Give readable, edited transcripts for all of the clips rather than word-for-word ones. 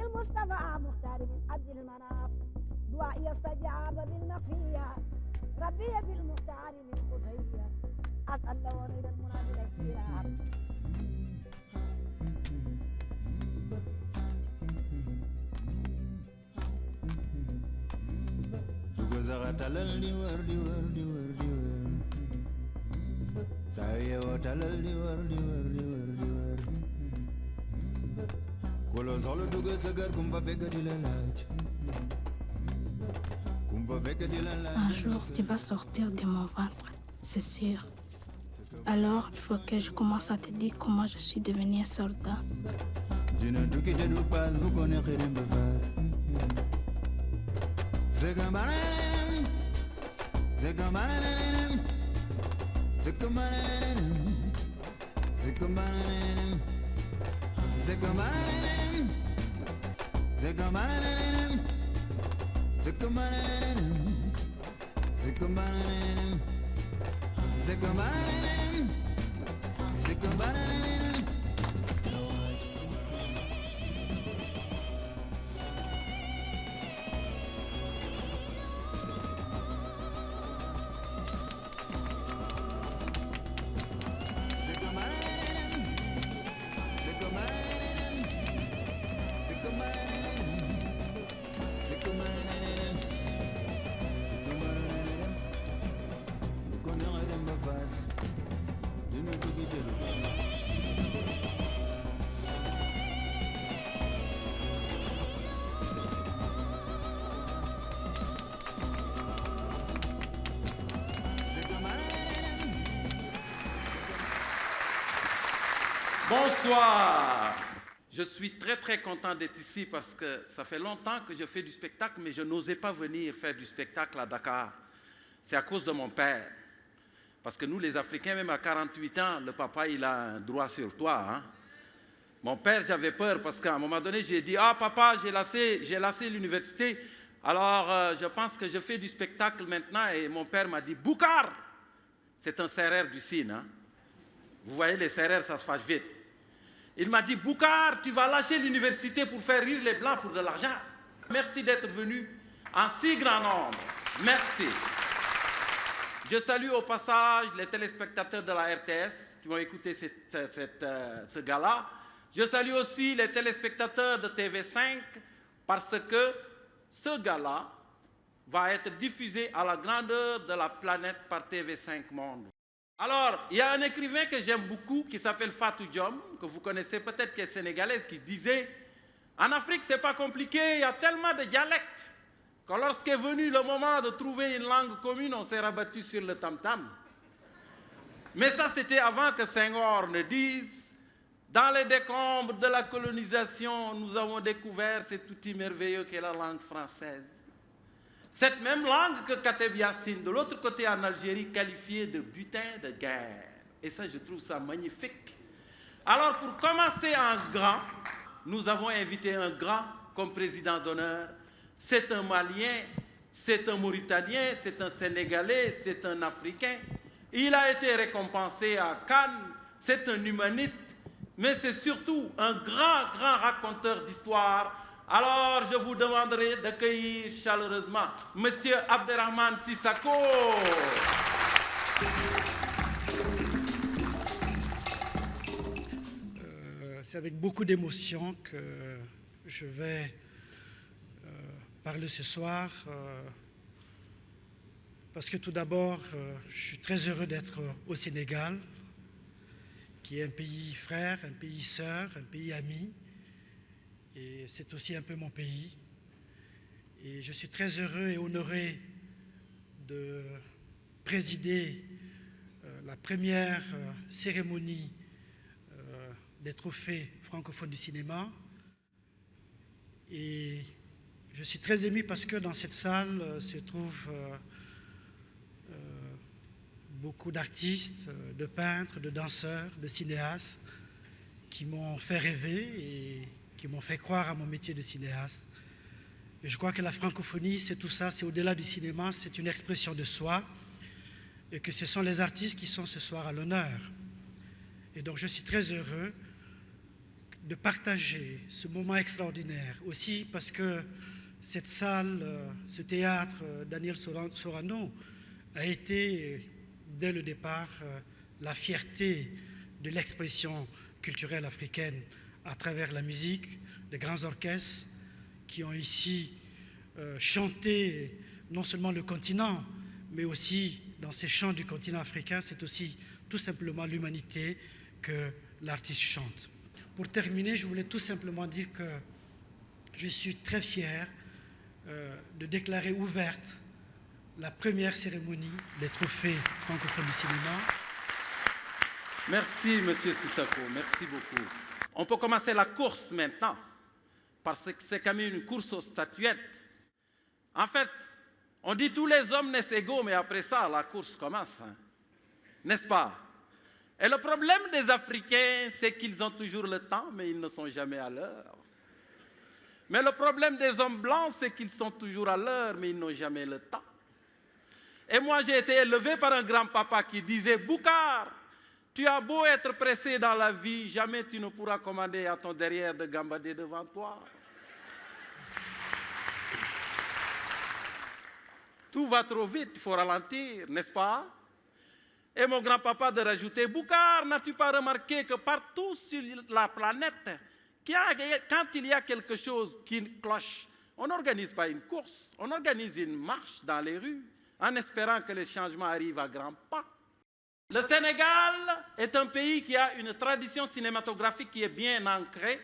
بالمصطفى مختار من عبد المناف دعاء يستجاب بالمخفية ربي بالمختار من قصية أسأل الله إلى المنازل الكرام Un jour, tu vas sortir de mon ventre, c'est sûr. Alors, il faut que je commence à te dire comment je suis devenu un soldat. Bonsoir. Je suis très content d'être ici parce que ça fait longtemps que je fais du spectacle, mais je n'osais pas venir faire du spectacle à Dakar. C'est à cause de mon père. Parce que nous, les Africains, même à 48 ans, le papa, il a un droit sur toi. Hein? Mon père, j'avais peur parce qu'à un moment donné, j'ai dit « Ah, papa, j'ai lassé l'université, alors je pense que je fais du spectacle maintenant. » Et mon père m'a dit « Boucar !» C'est un serrère du Sine. Hein? Vous voyez, les serrères, ça se fâche vite. Il m'a dit « Boucar, tu vas lâcher l'université pour faire rire les Blancs pour de l'argent. » Merci d'être venu en si grand nombre. Merci. Je salue au passage les téléspectateurs de la RTS qui vont écouter ce gala. Je salue aussi les téléspectateurs de TV5 parce que ce gala va être diffusé à la grandeur de la planète par TV5 Monde. Alors, il y a un écrivain que j'aime beaucoup qui s'appelle Fatou Diom, que vous connaissez peut-être, qui est sénégalaise, qui disait « En Afrique, ce n'est pas compliqué, il y a tellement de dialectes que lorsqu'est venu le moment de trouver une langue commune, on s'est rabattu sur le tam-tam. » Mais ça, c'était avant que Senghor ne dise « Dans les décombres de la colonisation, nous avons découvert cet outil merveilleux qu'est la langue française. » Cette même langue que Kateb Yassine, de l'autre côté en Algérie, qualifiée de butin de guerre. Et ça, je trouve ça magnifique. Alors, pour commencer en grand, nous avons invité un grand comme président d'honneur. C'est un Malien, c'est un Mauritanien, c'est un Sénégalais, c'est un Africain. Il a été récompensé à Cannes, c'est un humaniste, mais c'est surtout un grand raconteur d'histoire. Alors, je vous demanderai d'accueillir chaleureusement Monsieur Abderrahmane Sissako. C'est avec beaucoup d'émotion que je vais parler ce soir. Parce que tout d'abord, je suis très heureux d'être au Sénégal, qui est un pays frère, un pays sœur, un pays ami. Et c'est aussi un peu mon pays. Et je suis très heureux et honoré de présider la première cérémonie des trophées francophones du cinéma. Et je suis très ému parce que dans cette salle se trouvent beaucoup d'artistes, de peintres, de danseurs, de cinéastes qui m'ont fait rêver et qui m'ont fait croire à mon métier de cinéaste. Et je crois que la francophonie, c'est tout ça, c'est au-delà du cinéma, c'est une expression de soi, et que ce sont les artistes qui sont ce soir à l'honneur. Et donc je suis très heureux de partager ce moment extraordinaire, aussi parce que cette salle, ce théâtre, Daniel Sorano, a été, dès le départ, la fierté de l'expression culturelle africaine à travers la musique, des grands orchestres qui ont ici chanté non seulement le continent, mais aussi dans ces chants du continent africain, c'est aussi tout simplement l'humanité que l'artiste chante. Pour terminer, je voulais tout simplement dire que je suis très fier de déclarer ouverte la première cérémonie des trophées francophones du cinéma. Merci, M. Sissako, merci beaucoup. On peut commencer la course maintenant, parce que c'est quand même une course aux statuettes. En fait, on dit tous les hommes naissent égaux, mais après ça, la course commence, hein. N'est-ce pas? Et le problème des Africains, c'est qu'ils ont toujours le temps, mais ils ne sont jamais à l'heure. Mais le problème des hommes blancs, c'est qu'ils sont toujours à l'heure, mais ils n'ont jamais le temps. Et moi, j'ai été élevé par un grand-papa qui disait « Boucar, tu as beau être pressé dans la vie, jamais tu ne pourras commander à ton derrière de gambader devant toi. » Tout va trop vite, il faut ralentir, n'est-ce pas? Et mon grand-papa de rajouter, Boucar, n'as-tu pas remarqué que partout sur la planète, quand il y a quelque chose qui cloche, on n'organise pas une course, on organise une marche dans les rues en espérant que les changements arrivent à grands pas. Le Sénégal est un pays qui a une tradition cinématographique qui est bien ancrée.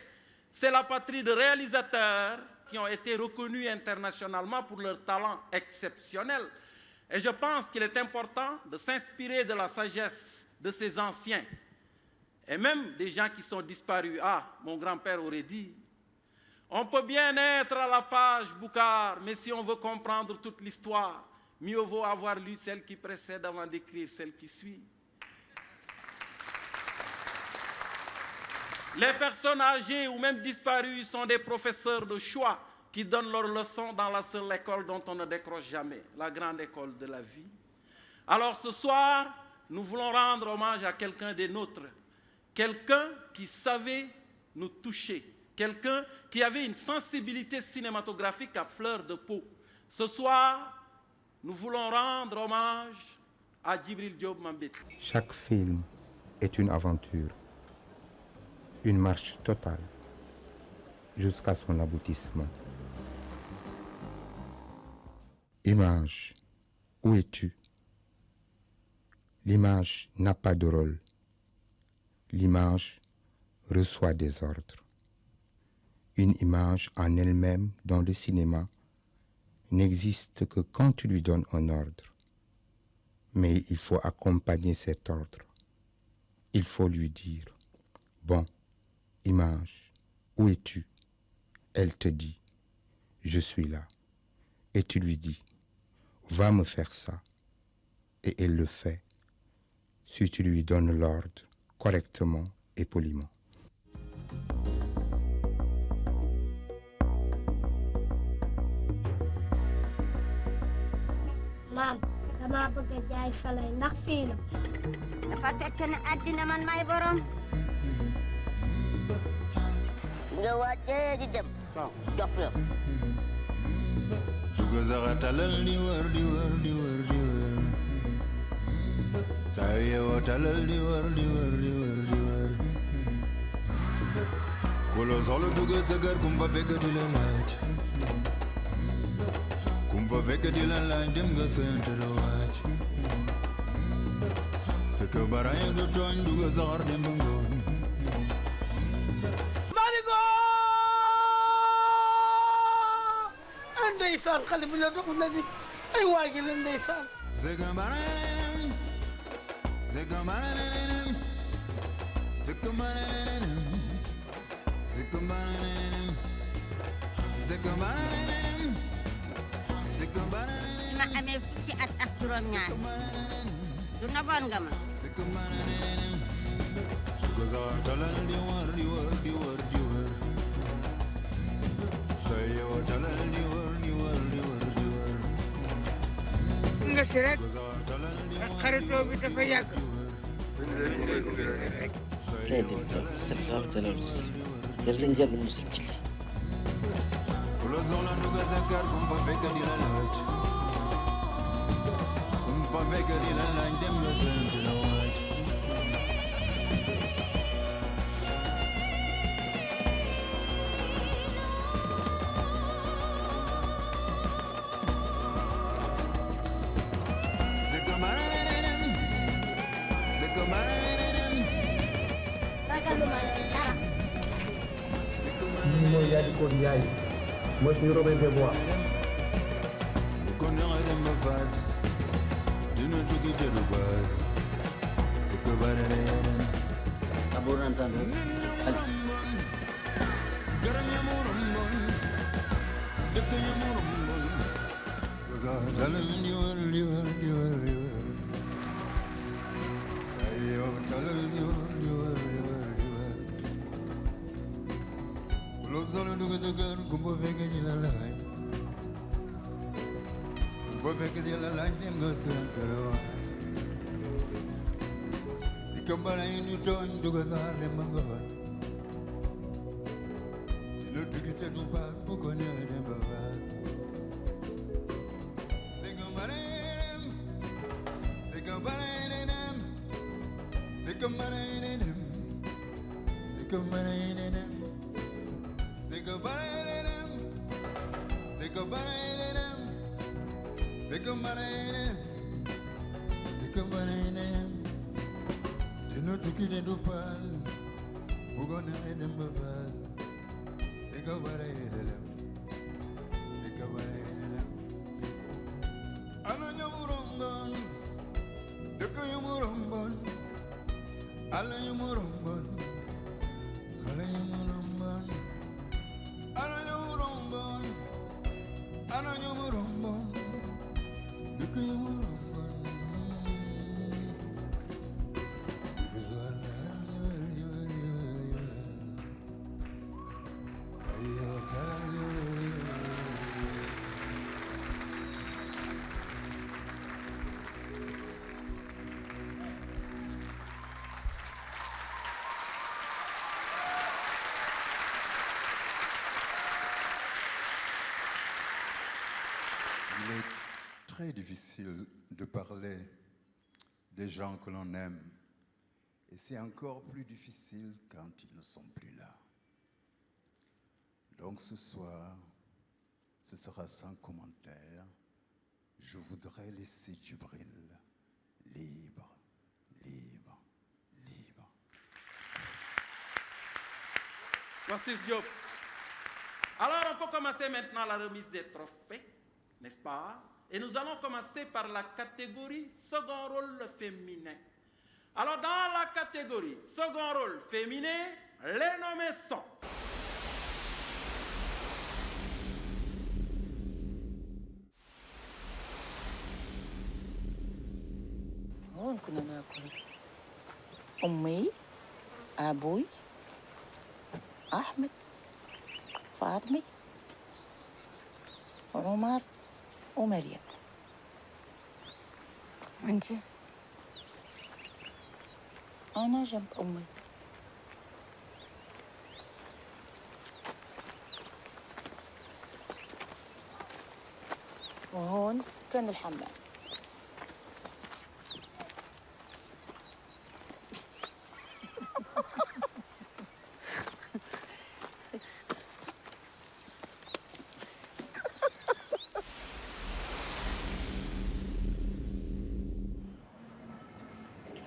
C'est la patrie de réalisateurs qui ont été reconnus internationalement pour leur talent exceptionnel. Et je pense qu'il est important de s'inspirer de la sagesse de ces anciens, et même des gens qui sont disparus. Ah, mon grand-père aurait dit, on peut bien être à la page Boucar, mais si on veut comprendre toute l'histoire, mieux vaut avoir lu celle qui précède avant d'écrire celle qui suit. Les personnes âgées ou même disparues sont des professeurs de choix qui donnent leurs leçons dans la seule école dont on ne décroche jamais, la grande école de la vie. Alors ce soir, nous voulons rendre hommage à quelqu'un des nôtres, quelqu'un qui savait nous toucher, quelqu'un qui avait une sensibilité cinématographique à fleur de peau. Ce soir, nous voulons rendre hommage à Djibril Diop Mambéty. Chaque film est une aventure, une marche totale jusqu'à son aboutissement. Image, où es-tu? L'image n'a pas de rôle. L'image reçoit des ordres. Une image en elle-même dans le cinéma n'existe que quand tu lui donnes un ordre. Mais il faut accompagner cet ordre. Il faut lui dire, bon, image, où es-tu? Elle te dit, je suis là. Et tu lui dis, va me faire ça. Et elle le fait, si tu lui donnes l'ordre correctement et poliment. Maam, dama bëgg a jaay Soleil ndax fii la. Dafa fekk ne àddina man may borom. nga wàccee di dem. jox la. Duga zaga talal di wër di wër di wër di wër. Saa yeewoo talal di wër di wër di wër di wër. Ku la soxla duga sa kër kum fa fekk di la laaj. Kum fa fekk di la laaj dem nga sant la waaj. Sa kër baraay du tooñ duga saxar dem ba ngoon. ndeysaan xale bi la dox na ni ay waay gi la ndeysaan ma amee fukki at ak juróom-ñaar du naboon nga ma nga si rek xaritoo bi dafa yàgg Très bien, c'est grave de l'enregistrement. yàlla njëriñ mu si ci Lo zola nuga zakar kumpa vega di la laj Kumpa vega di la laj dem no sente la waj mooy yaa di ko Njaay mooy suñu Robin des Bois Kon nga dem ba fas dina tukki jëru bas c'est que barene abor entendre garam ya murum bon dëkk ya murum bon talal di wër di wër di wër di wër sayo talal di wër di wër di wër di wër lo solo nuga zakar kumpa vega di la laj Kumpa vega di la laj dem no sente la waj Kambala ini ton duga zar dem bangon Dino tukite du bas bukonya dem bavas Sekambala Dino tukite du bas bukonya dem bavas Sekambala Ananya murombon Deka murombon Alanya murombon Alanya murombon Ananya murombon Ananya murombon Deka murombon Il est très difficile de parler des gens que l'on aime. Et c'est encore plus difficile quand ils ne sont plus là. Donc ce soir, ce sera sans commentaire. Je voudrais laisser Djibril libre, libre, libre. Francis Diop. Alors on peut commencer maintenant la remise des trophées, n'est-ce pas? Et nous allons commencer par la catégorie second rôle féminin. Alors dans la catégorie second rôle féminin, les nommés sont... كنا ناكل أمي أبوي أحمد فاطمي عمر ومريم وانت؟ أنا جنب أمي وهون كان الحمام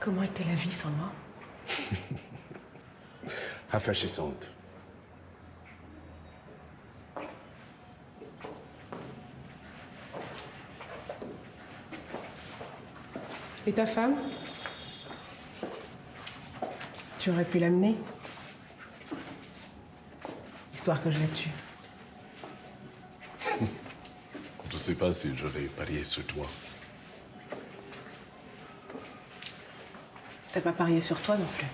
Comment était la vie sans moi? Rafraîchissante. Et ta femme? Tu aurais pu l'amener? Histoire que je la tue. Je ne sais pas si je vais parier sur toi. T'as pas parié sur toi non plus.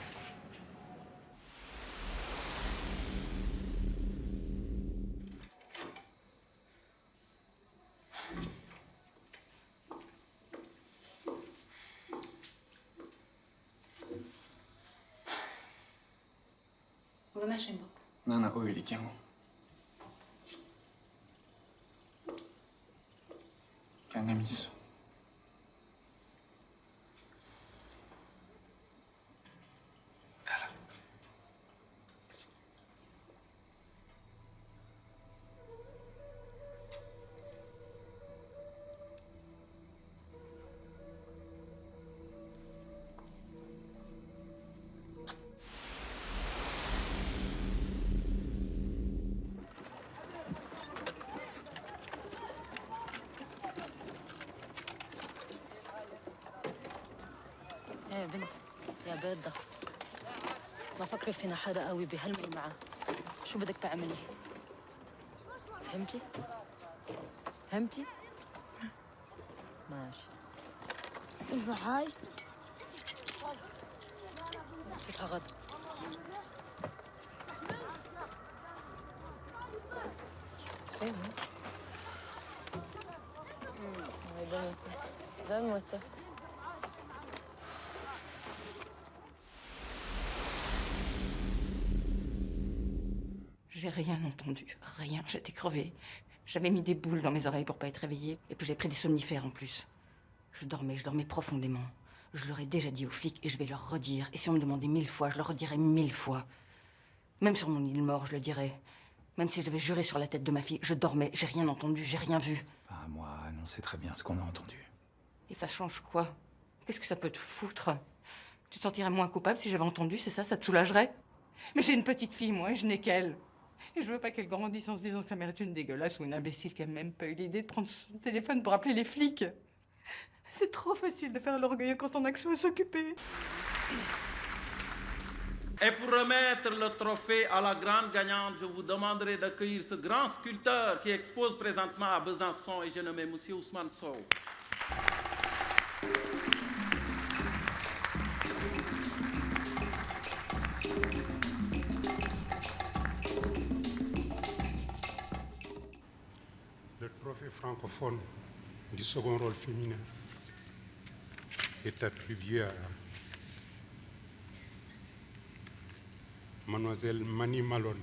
غنى شنبك Nana Oili Kiamo. Kanamis. يا بنت يا بيضة بفكر فينا حدا قوي بهالمي معه. شو بدك تعملي؟ فهمتي؟ فهمتي؟ ماشي. تنفع هاي؟ فتحة غدا. فين؟ ده موسى. J'ai rien entendu, rien. J'étais crevée. J'avais mis des boules dans mes oreilles pour pas être réveillée. Et puis j'ai pris des somnifères en plus. Je dormais profondément. Je leur ai déjà dit aux flics et je vais leur redire. Et si on me demandait 1000 fois, je leur redirai 1000 fois. Même sur mon lit de mort, je le dirai. Même si je devais jurer sur la tête de ma fille, je dormais, j'ai rien entendu, j'ai rien vu. Ah, moi, on sait très bien ce qu'on a entendu. Et ça change quoi? Qu'est-ce que ça peut te foutre? Tu te sentirais moins coupable si j'avais entendu, c'est ça? Ça te soulagerait? Mais j'ai une petite fille, moi, et je n'ai qu'elle. Et je veux pas qu'elle grandisse en se disant que sa mère est une dégueulasse ou une imbécile qui a même pas eu l'idée de prendre son téléphone pour appeler les flics. C'est trop facile de faire l'orgueil quand on a que ça à s'occuper. Et pour remettre le trophée à la grande gagnante, je vous demanderai d'accueillir ce grand sculpteur qui expose présentement à Besançon, et je nomme M. Ousmane Sow. Le trophée francophone du second rôle féminin est attribué à Mademoiselle Mani Malone.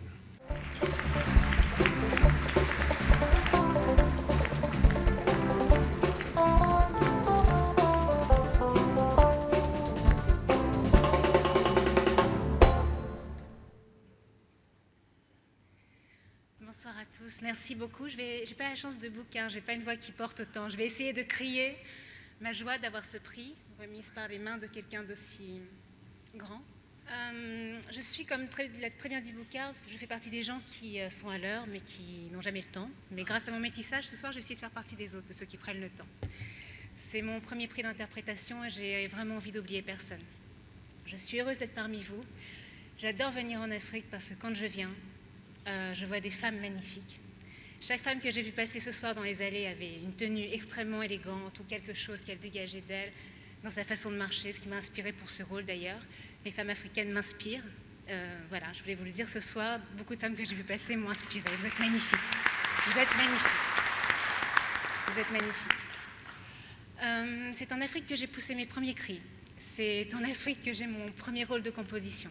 Bonsoir à tous, merci beaucoup. Je n'ai pas la chance de bouquin, je n'ai pas une voix qui porte autant. Je vais essayer de crier ma joie d'avoir ce prix, remise par les mains de quelqu'un d'aussi grand. Je suis, comme l'a très bien dit Boucard, je fais partie des gens qui sont à l'heure, mais qui n'ont jamais le temps. Mais grâce à mon métissage, ce soir, je vais essayer de faire partie des autres, de ceux qui prennent le temps. C'est mon premier prix d'interprétation et j'ai vraiment envie d'oublier personne. Je suis heureuse d'être parmi vous. J'adore venir en Afrique parce que quand je viens, je vois des femmes magnifiques. Chaque femme que j'ai vue passer ce soir dans les allées avait une tenue extrêmement élégante ou quelque chose qu'elle dégageait d'elle dans sa façon de marcher, ce qui m'a inspirée pour ce rôle d'ailleurs. Les femmes africaines m'inspirent. Voilà, je voulais vous le dire ce soir. Beaucoup de femmes que j'ai vues passer m'ont inspirée. Vous êtes magnifiques. Vous êtes magnifiques. Vous êtes magnifiques. C'est en Afrique que j'ai poussé mes premiers cris. C'est en Afrique que j'ai mon premier rôle de composition.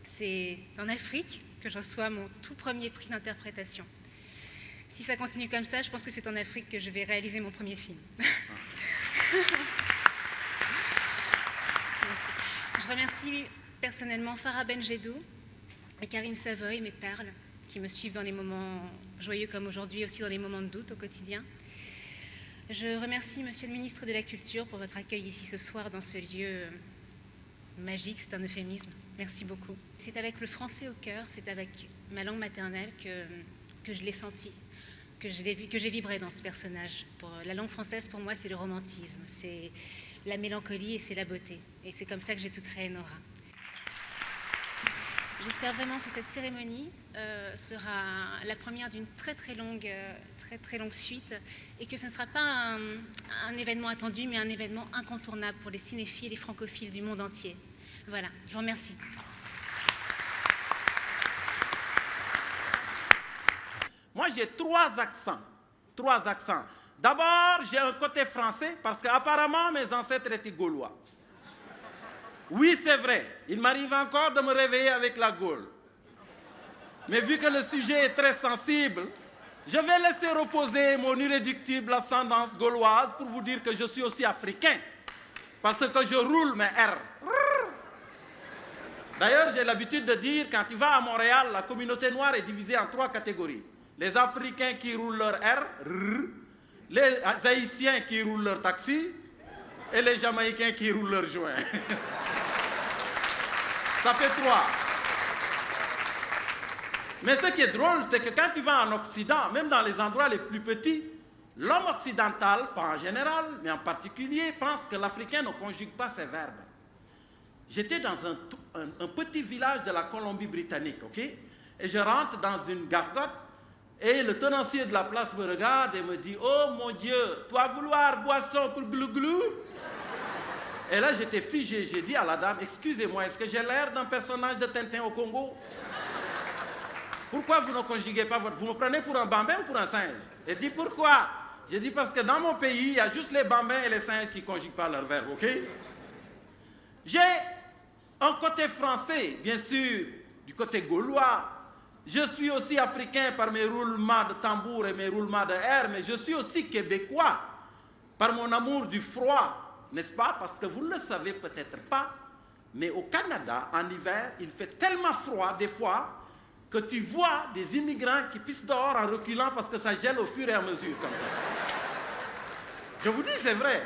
C'est en Afrique que je reçois mon tout premier prix d'interprétation. Si ça continue comme ça, je pense que c'est en Afrique que je vais réaliser mon premier film. Merci. Je remercie personnellement Farah Benjedou et Karim Savoy, mes perles, qui me suivent dans les moments joyeux comme aujourd'hui, aussi dans les moments de doute au quotidien. Je remercie Monsieur le ministre de la Culture pour votre accueil ici ce soir dans ce lieu magique, c'est un euphémisme. Merci beaucoup. C'est avec le français au cœur, c'est avec ma langue maternelle que je l'ai senti, que j'ai vibré dans ce personnage. La langue française, pour moi, c'est le romantisme, c'est la mélancolie et c'est la beauté. Et c'est comme ça que j'ai pu créer Nora. J'espère vraiment que cette cérémonie sera la première d'une très longue suite et que ce ne sera pas un événement attendu, mais un événement incontournable pour les cinéphiles et les francophiles du monde entier. Voilà, je vous remercie. Moi, j'ai trois accents. D'abord, j'ai un côté français parce qu'apparemment, mes ancêtres étaient gaulois. Oui, c'est vrai. Il m'arrive encore de me réveiller avec la Gaule. Mais vu que le sujet est très sensible, je vais laisser reposer mon irréductible ascendance gauloise pour vous dire que je suis aussi africain. Parce que je roule mes R. D'ailleurs, j'ai l'habitude de dire, quand tu vas à Montréal, la communauté noire est divisée en 3 catégories. Les Africains qui roulent leur R, les Haïtiens qui roulent leur taxi, et les Jamaïcains qui roulent leur joint. Ça fait 3. Mais ce qui est drôle, c'est que quand tu vas en Occident, même dans les endroits les plus petits, l'homme occidental, pas en général, mais en particulier, pense que l'Africain ne conjugue pas ses verbes. J'étais dans un petit village de la Colombie-Britannique, ok? Et je rentre dans une gargote, et le tenancier de la place me regarde et me dit « Oh mon Dieu, toi vouloir boisson pour glou-glou ?» Et là, j'étais figé. J'ai dit à la dame « Excusez-moi, est-ce que j'ai l'air d'un personnage de Tintin au Congo? Pourquoi vous ne conjuguez pas votre... Vous me prenez pour un bambin ou pour un singe? » Elle dit « Pourquoi ?» J'ai dit « Parce que dans mon pays, il y a juste les bambins et les singes qui ne conjuguent pas leur verbe, ok? » J'ai un côté français, bien sûr, du côté gaulois. Je suis aussi africain par mes roulements de tambour et mes roulements de air, mais je suis aussi québécois par mon amour du froid, n'est-ce pas? Parce que vous ne le savez peut-être pas, mais au Canada, en hiver, il fait tellement froid des fois que tu vois des immigrants qui pissent dehors en reculant parce que ça gèle au fur et à mesure, comme ça. Je vous dis, c'est vrai.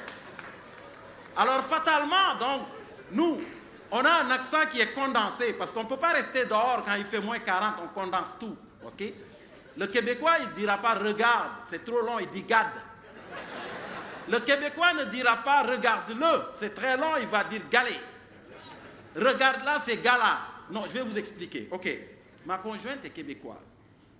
Alors, fatalement, donc, nous, on a un accent qui est condensé, parce qu'on ne peut pas rester dehors quand il fait moins 40, on condense tout, ok? Le Québécois, il ne dira pas « regarde », c'est trop long, il dit « garde ». Le Québécois ne dira pas « regarde-le », c'est très long, il va dire « galer ». « Regarde-là », c'est « gala ». Non, je vais vous expliquer, ok? Ma conjointe est québécoise.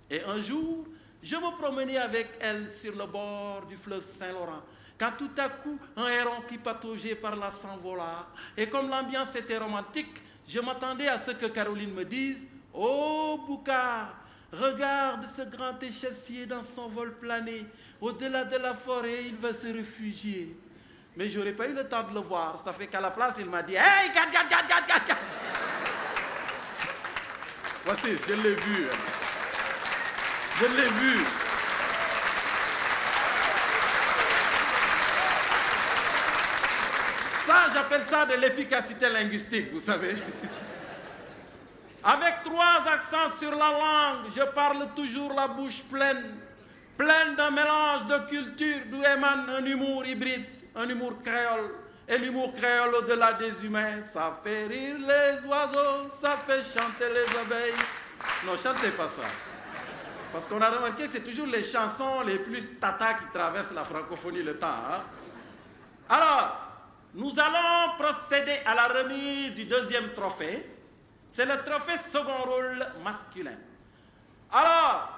Et un jour, je me promenais avec elle sur le bord du fleuve Saint-Laurent, quand tout à coup, un héron qui pataugeait par là s'envola. Et comme l'ambiance était romantique, je m'attendais à ce que Caroline me dise « Oh, Boucard, regarde ce grand échassier dans son vol plané. Au-delà de la forêt, il va se réfugier. » Mais je n'aurais pas eu le temps de le voir. Ça fait qu'à la place, il m'a dit « Hey, garde, garde, garde, garde, garde, garde !» Voici, je l'ai vu. Je l'ai vu. Ça, j'appelle ça de l'efficacité linguistique, vous savez. Avec 3 accents sur la langue, je parle toujours la bouche pleine, pleine d'un mélange de cultures d'où émane un humour hybride, un humour créole. Et l'humour créole au-delà des humains, ça fait rire les oiseaux, ça fait chanter les abeilles. Non, chantez pas ça. Parce qu'on a remarqué que c'est toujours les chansons les plus tata qui traversent la francophonie le temps. Hein? Alors, nous allons procéder à la remise du 2e trophée. C'est le trophée second rôle masculin. Alors,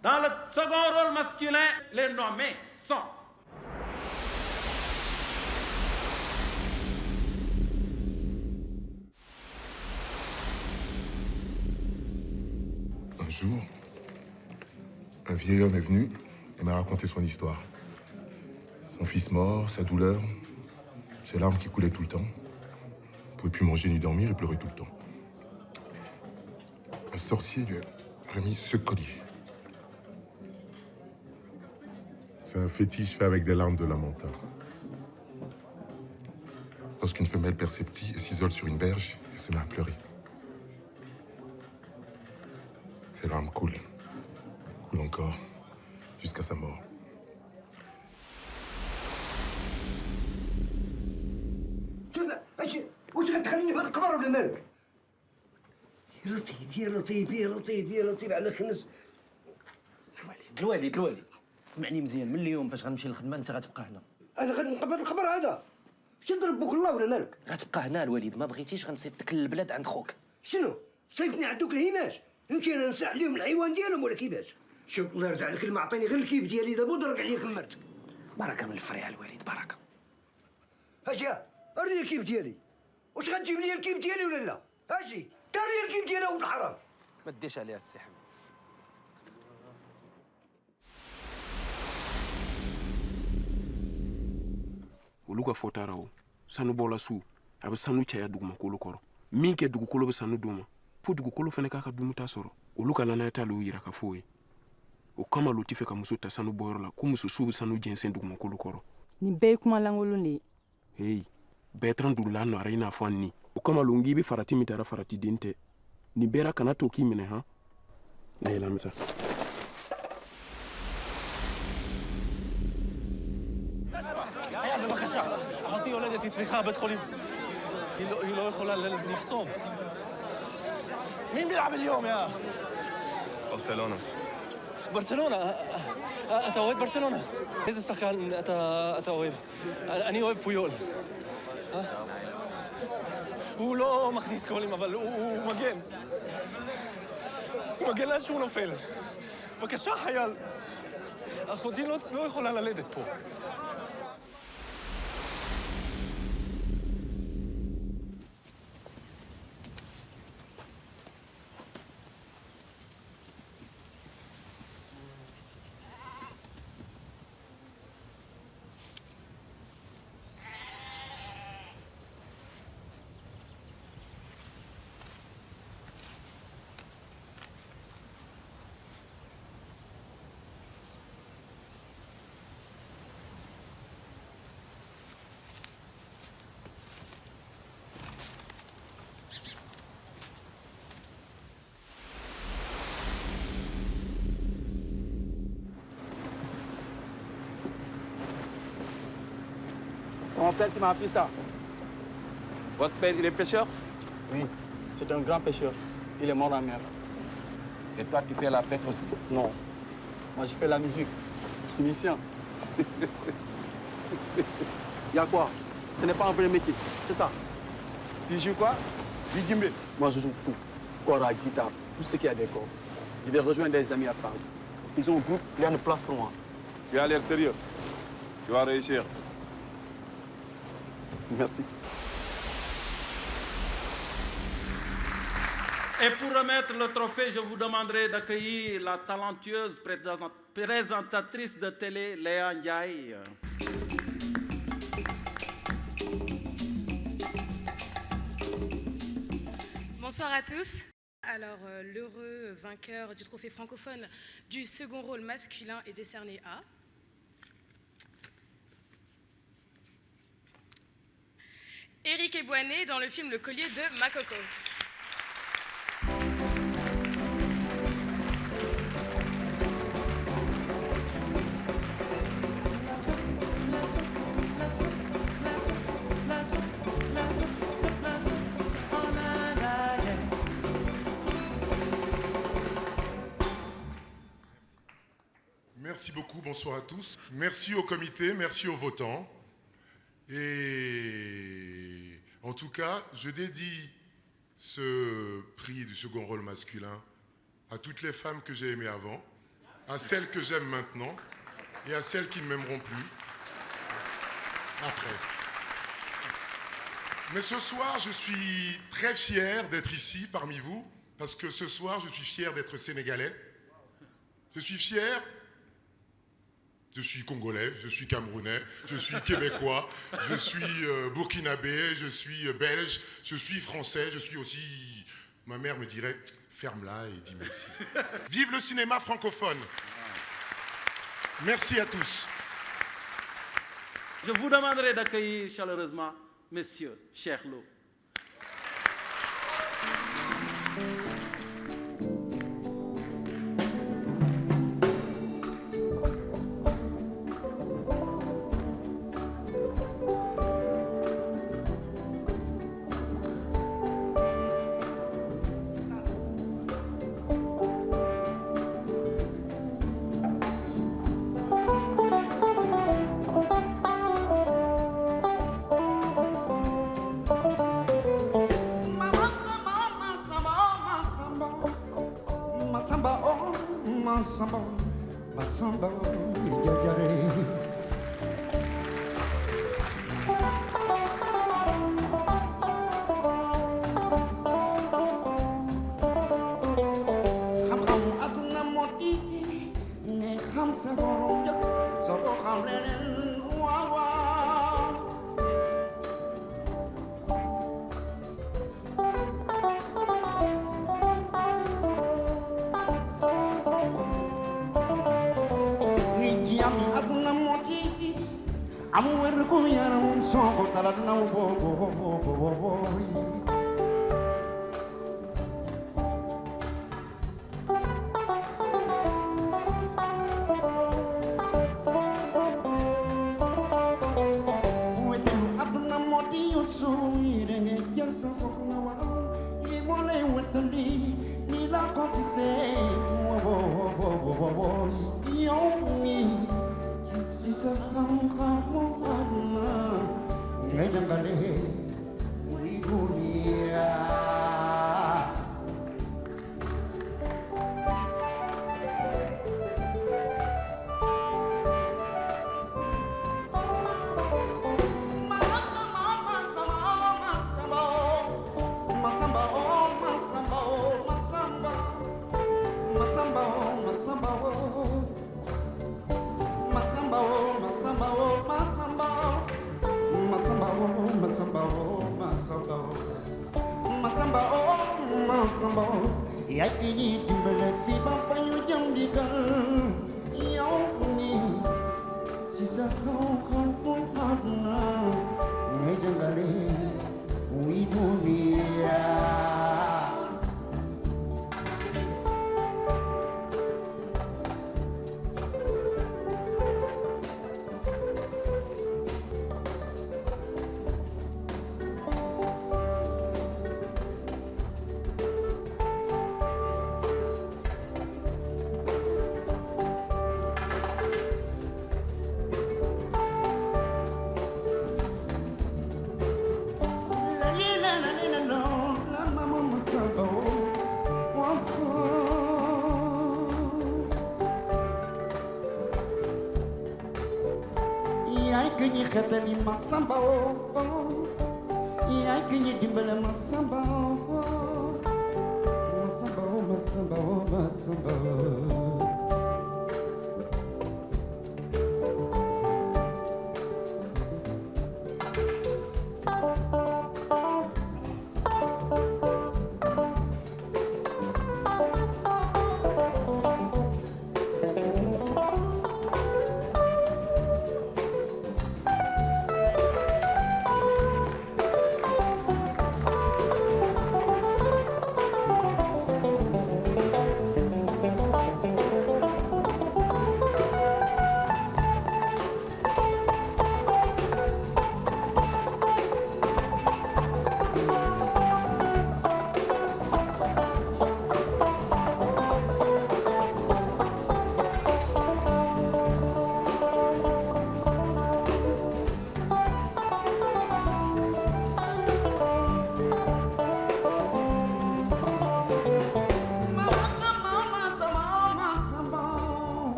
dans le second rôle masculin, les nommés sont... Un jour, un vieil homme est venu et m'a raconté son histoire. Son fils mort, sa douleur, ses larmes qui coulaient tout le temps. Il ne pouvait plus manger ni dormir, il pleurait tout le temps. Un sorcier lui a remis ce collier. C'est un fétiche fait avec des larmes de lamentin. Lorsqu'une femelle perd ses petits et s'isole sur une berge, elle se met à pleurer. Ses larmes coulent encore, jusqu'à sa mort. واش غتخليني في هاد القبر ولا مالك؟ يا لطيف يا لطيف يا لطيف يا لطيف على خنس. الوالد سمعني مزيان، من اليوم فاش غنمشي للخدمه انت غتبقى هنا. انا غنبقى بهاد القبر هذا؟ شد ربك الله ولا مالك؟ غتبقى هنا الوالد، ما بغيتيش غنصيفطك للبلاد عند خوك. شنو؟ صيفطني عندك الهيماش؟ نمشي انا نسرح لهم الحيوان ديالهم ولا كيفاش؟ شوف الله يرضى عليك، اللي معطيني غير الكيف ديالي دابا ودرك عليا كمرتك. بركه من الفريعه الوالد، بركه. اجي وريني الكيف ديالي. واش غتجيب لي الكيف ديالي ولا لا؟ اجي تاري الكيف ديالها ولد الحرام. ما ديش عليها السحب. olu ka fɔta ra o sanu bɔla su a bɛ sanu caya dugumakolo kɔrɔ min kɛ dugukolo bɛ sanu d'u ma fo dugukolo fana k'a ka dunta sɔrɔ olu ka lanaya t'ale yira ka fo ye o kama lo ti fɛ ka muso ta sanu bɔyɔrɔ la ko muso suw bɛ sanu jɛnsɛn dugumakolo kɔrɔ nin bɛɛ ye kuma lankolon de ye heyi Bertrand duru la nɔra i n'a fɔ ni o kama lo n k'i bɛ farati min taara farati den tɛ nin bɛɛ ra kana to k'i minɛ han na yɛlɛ an bɛ taa בבקשה, אחותי יולדת, היא צריכה בית חולים. היא לא יכולה ללדת במחסום. מי בילעב اليوم يا برشلونة برشلونة אתה אוהד ברצלונה איזה שחקן אתה אוהב אני אוהב פויול הוא לא מכניס גולים אבל הוא מגן הוא מגן עד שהוא נופל בבקשה חייל אחותי לא יכולה ללדת פה C'est mon père qui m'a appris ça. Votre père, il est pêcheur? Oui, c'est un grand pêcheur. Il est mort en mer. Et toi, tu fais la pêche aussi? Non. Moi, je fais la musique. Je suis musicien. Il y a quoi? Ce n'est pas un vrai métier, c'est ça. Tu joues quoi? Du djembé. Moi, je joue tout. Kora, guitare, tout ce qu'il y a des corps. Je vais rejoindre des amis à Paris. Ils ont un groupe, il y a une place pour moi. Tu as l'air sérieux. Tu vas réussir. Merci. Et pour remettre le trophée, je vous demanderai d'accueillir la talentueuse présentatrice de télé, Léa Ndiaye. Bonsoir à tous. Alors, l'heureux vainqueur du trophée francophone du second rôle masculin est décerné à Éric Eboiné dans le film Le collier de Makoko. Merci beaucoup, bonsoir à tous. Merci au comité, merci aux votants. Et en tout cas, je dédie ce prix du second rôle masculin à toutes les femmes que j'ai aimées avant, à celles que j'aime maintenant et à celles qui ne m'aimeront plus après. Mais ce soir, je suis très fier d'être ici parmi vous, parce que ce soir, je suis fier d'être sénégalais. Je suis fier. Je suis congolais, je suis camerounais, je suis québécois, je suis burkinabé, je suis belge, je suis français, je suis aussi... Ma mère me dirait, ferme-la et dis merci. Vive le cinéma francophone. Merci à tous. Je vous demanderai d'accueillir chaleureusement Monsieur Cherlo. Masamba, yayare. Xam-xam aduna moo di ne xam sa borom jëkk soo ko xam leneen waaw waaw. yami aduna moti amwer ko yaram songo talat na bo wetelu aduna moti yusu irenge jalsa sokhna wa ye mole wetali ni la comptise yomi si sa kamu adna ngejangale di dunia Masamba, ya kini timbele si bapa yu jam digal, ya uni sisa kau pun adna ngejangale wi dunia. Katali masamba ya kinyi dimbele masamba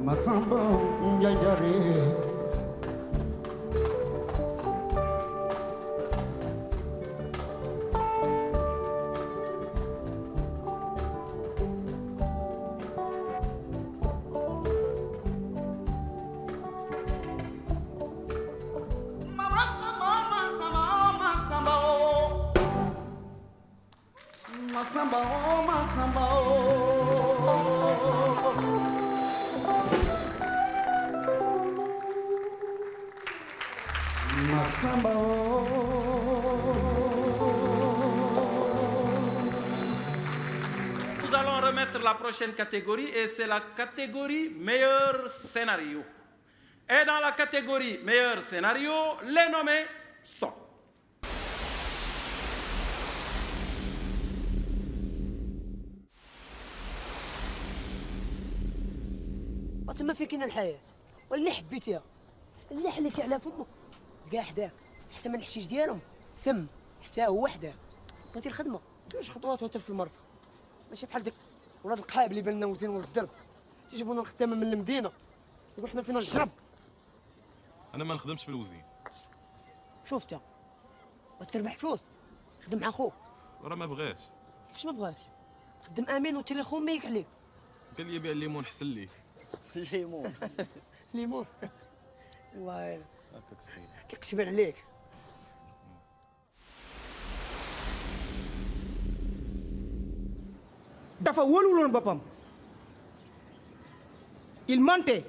Masamba njajare Nous allons remettre la prochaine catégorie et c'est la catégorie meilleur scénario. Et dans la catégorie meilleur scénario, les nommés sont ما في كاين الحياة واللي حبيتيها اللي حليتي على فمك كاع حداك حتى ما الحشيش ديالهم سم حتى هو حداك بغيتي الخدمة دوز خطوات وانت في المرسى ماشي بحال ديك ولاد القحاب اللي بالنا وزين والزدرب تيجيبونا الخدامة من المدينة يقول حنا فينا الجرب. انا ما نخدمش في الوزين. شوف انت وتربح فلوس خدم مع خوك. راه ما بغاش. كيفاش ما بغاش؟ خدم امين والتليفون ميك عليك. قال لي بيع الليمون حسن ليه. الليمون ليمون والله هكاك سخين كيكتب عليك. dafa wóoluwuloon boppam qu'il mentait.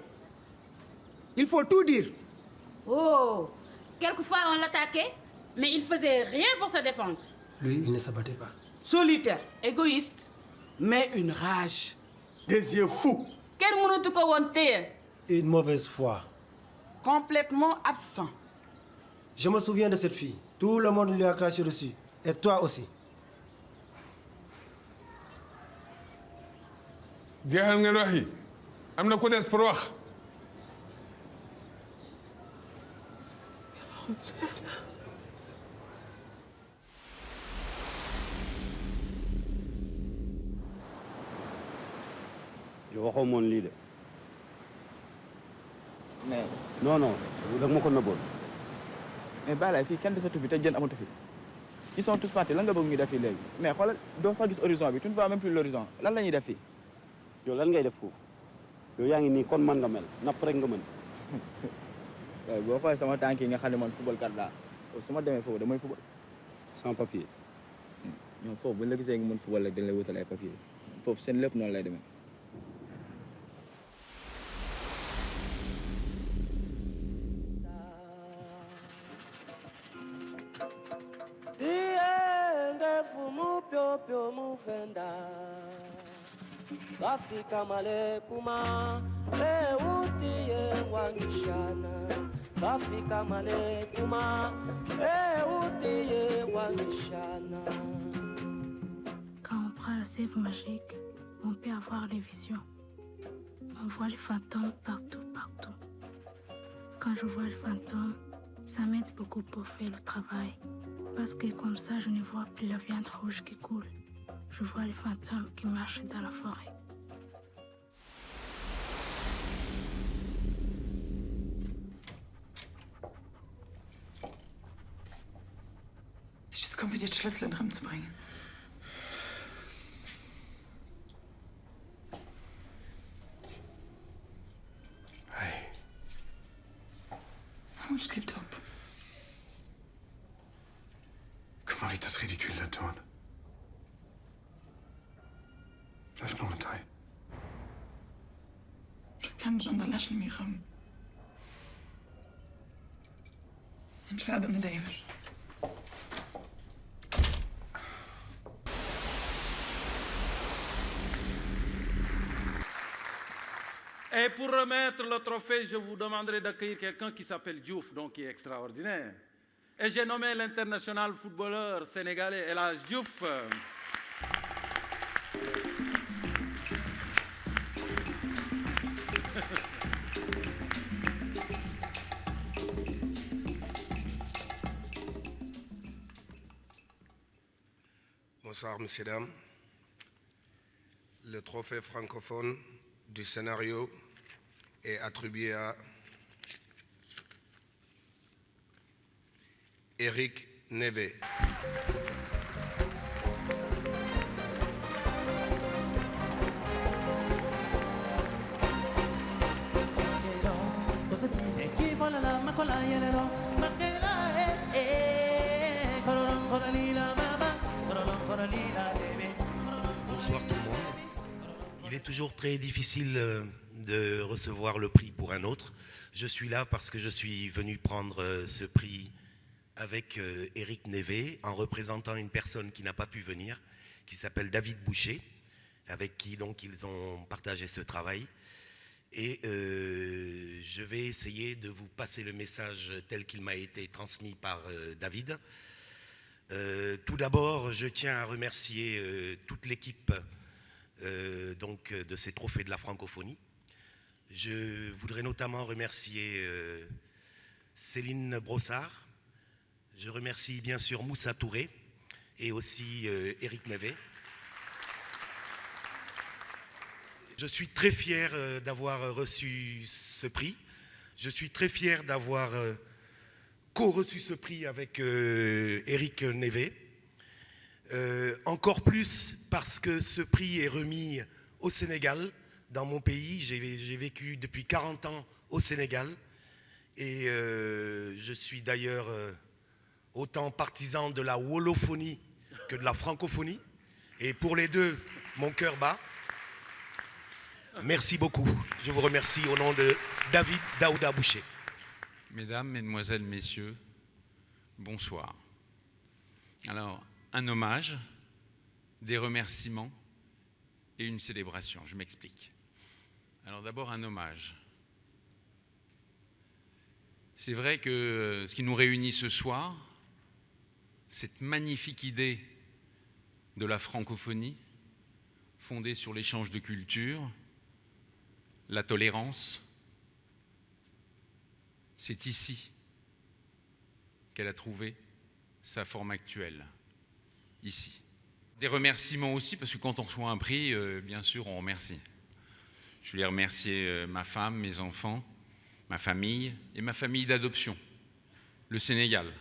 Il faut tout dire. Oh, quelquefois on l'attaquait, mais il faisait rien pour se défendre. Lui, il ne s'abattait pas. Solitaire. Égoïste. Mais une rage, des yeux fous. Une mauvaise foi. Complètement absent. Je me souviens de cette fille. Tout le monde lui a craché dessus. Et toi aussi. jeexal ngeen wax yi am na ku des pour wax. yow waxoo moon lii de mais non non da ma ko nëbboon. mais Balaye fii kenn desatu fi te jën amatu fi ils sont tous partis lan nga bëgg ñu def fii léegi mais xoolal doo sax gis horizon bi tu ne vois même plus l'horizon lan la ñuy def fii. yow lan ngay def foofu yow yaa ngi nii kon man nga mel napp rek nga mën. waaye boo xoolee sama tànk yi nga xam ne man football kat laa su ma demee foofu damay football. sans papier. ñoom foofu buñ la gisee nga mën football rek dañ lay wutal ay papier foofu seen lépp noonu lay demee. Bafika male kuma utie wangishana Bafika male kuma utie wangishana. Quand on prend la sève magique, on peut avoir les visions. On voit les fantômes partout, partout. Quand je vois les fantômes, ça m'aide beaucoup pour faire le travail. Parce que comme ça, je ne vois plus la viande rouge qui coule. Je vois les fantômes qui marchent dans la forêt. J'ai juste envie de Schlüssel in den Raum zu bringen. Hey. Oh, je gebe top. Comment vite das ridicule da tun? Blijf nog met hij. Je kan zonder lachen meer gaan. En verder met Davis. Et pour remettre le trophée, je vous demanderai d'accueillir quelqu'un qui s'appelle Diouf, donc qui est extraordinaire. Et j'ai nommé l'international footballeur sénégalais El Hadj Diouf. Bonsoir, messieurs, dames. Le trophée francophone du scénario est attribué à Éric Neve. Bonsoir tout le monde. Il est toujours très difficile de recevoir le prix pour un autre. Je suis là parce que je suis venu prendre ce prix avec Éric Neve, en représentant une personne qui n'a pas pu venir, qui s'appelle David Boucher, avec qui donc ils ont partagé ce travail. Et je vais essayer de vous passer le message tel qu'il m'a été transmis par David. Tout d'abord, je tiens à remercier toute l'équipe donc de ces trophées de la francophonie. Je voudrais notamment remercier Céline Brossard. Je remercie bien sûr Moussa Touré et aussi Éric Neve. Je suis très fier d'avoir reçu ce prix. Je suis très fier d'avoir co-reçu ce prix avec Éric Neve. Encore plus parce que ce prix est remis au Sénégal, dans mon pays. J'ai vécu depuis 40 ans au Sénégal. Et je suis d'ailleurs autant partisan de la wolophonie que de la francophonie. Et pour les deux, mon cœur bat. Merci beaucoup. Je vous remercie au nom de David Daouda Boucher. Mesdames, Mesdemoiselles, Messieurs, bonsoir. Alors, un hommage, des remerciements et une célébration. Je m'explique. Alors d'abord, un hommage. C'est vrai que ce qui nous réunit ce soir, cette magnifique idée de la francophonie, fondée sur l'échange de culture, la tolérance, c'est ici qu'elle a trouvé sa forme actuelle, ici. Des remerciements aussi, parce que quand on reçoit un prix, bien sûr, on remercie. Je voulais remercier ma femme, mes enfants, ma famille et ma famille d'adoption, le Sénégal,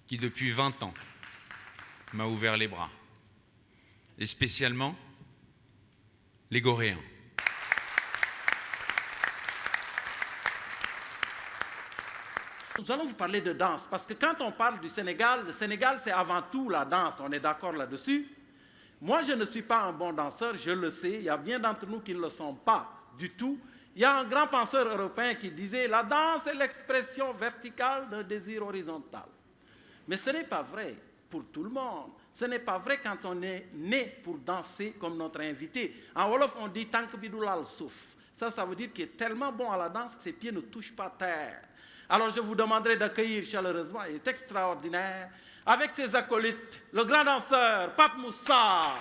qui depuis 20 ans m'a ouvert les bras, et spécialement les Goréens. Nous allons vous parler de danse, parce que quand on parle du Sénégal, le Sénégal c'est avant tout la danse, on est d'accord là-dessus. Moi je ne suis pas un bon danseur, je le sais, il y a bien d'entre nous qui ne le sont pas du tout. Il y a un grand penseur européen qui disait « La danse est l'expression verticale d'un désir horizontal ». Mais ce n'est pas vrai pour tout le monde. Ce n'est pas vrai quand on est né pour danser comme notre invité. En Wolof, on dit « Tank bidoulal souf ». Ça veut dire qu'il est tellement bon à la danse que ses pieds ne touchent pas terre. Alors je vous demanderai d'accueillir chaleureusement, il est extraordinaire, avec ses acolytes, le grand danseur Pape Moussa.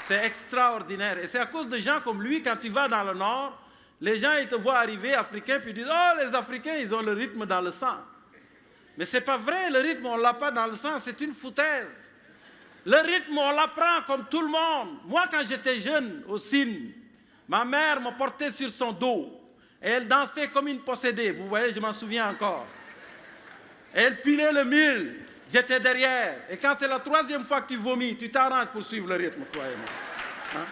C'est extraordinaire. Et c'est à cause de gens comme lui, quand tu vas dans le Nord, les gens ils te voient arriver africains, puis ils disent « Oh, les Africains, ils ont le rythme dans le sang. » Mais ce n'est pas vrai, le rythme, on ne l'a pas dans le sang, c'est une foutaise. Le rythme, on l'apprend comme tout le monde. Moi, quand j'étais jeune, au Sine, ma mère me portait sur son dos. Et elle dansait comme une possédée. Vous voyez, je m'en souviens encore. Et elle pilait le mille. J'étais derrière. Et quand c'est la troisième fois que tu vomis, tu t'arranges pour suivre le rythme, toi et moi. Hein?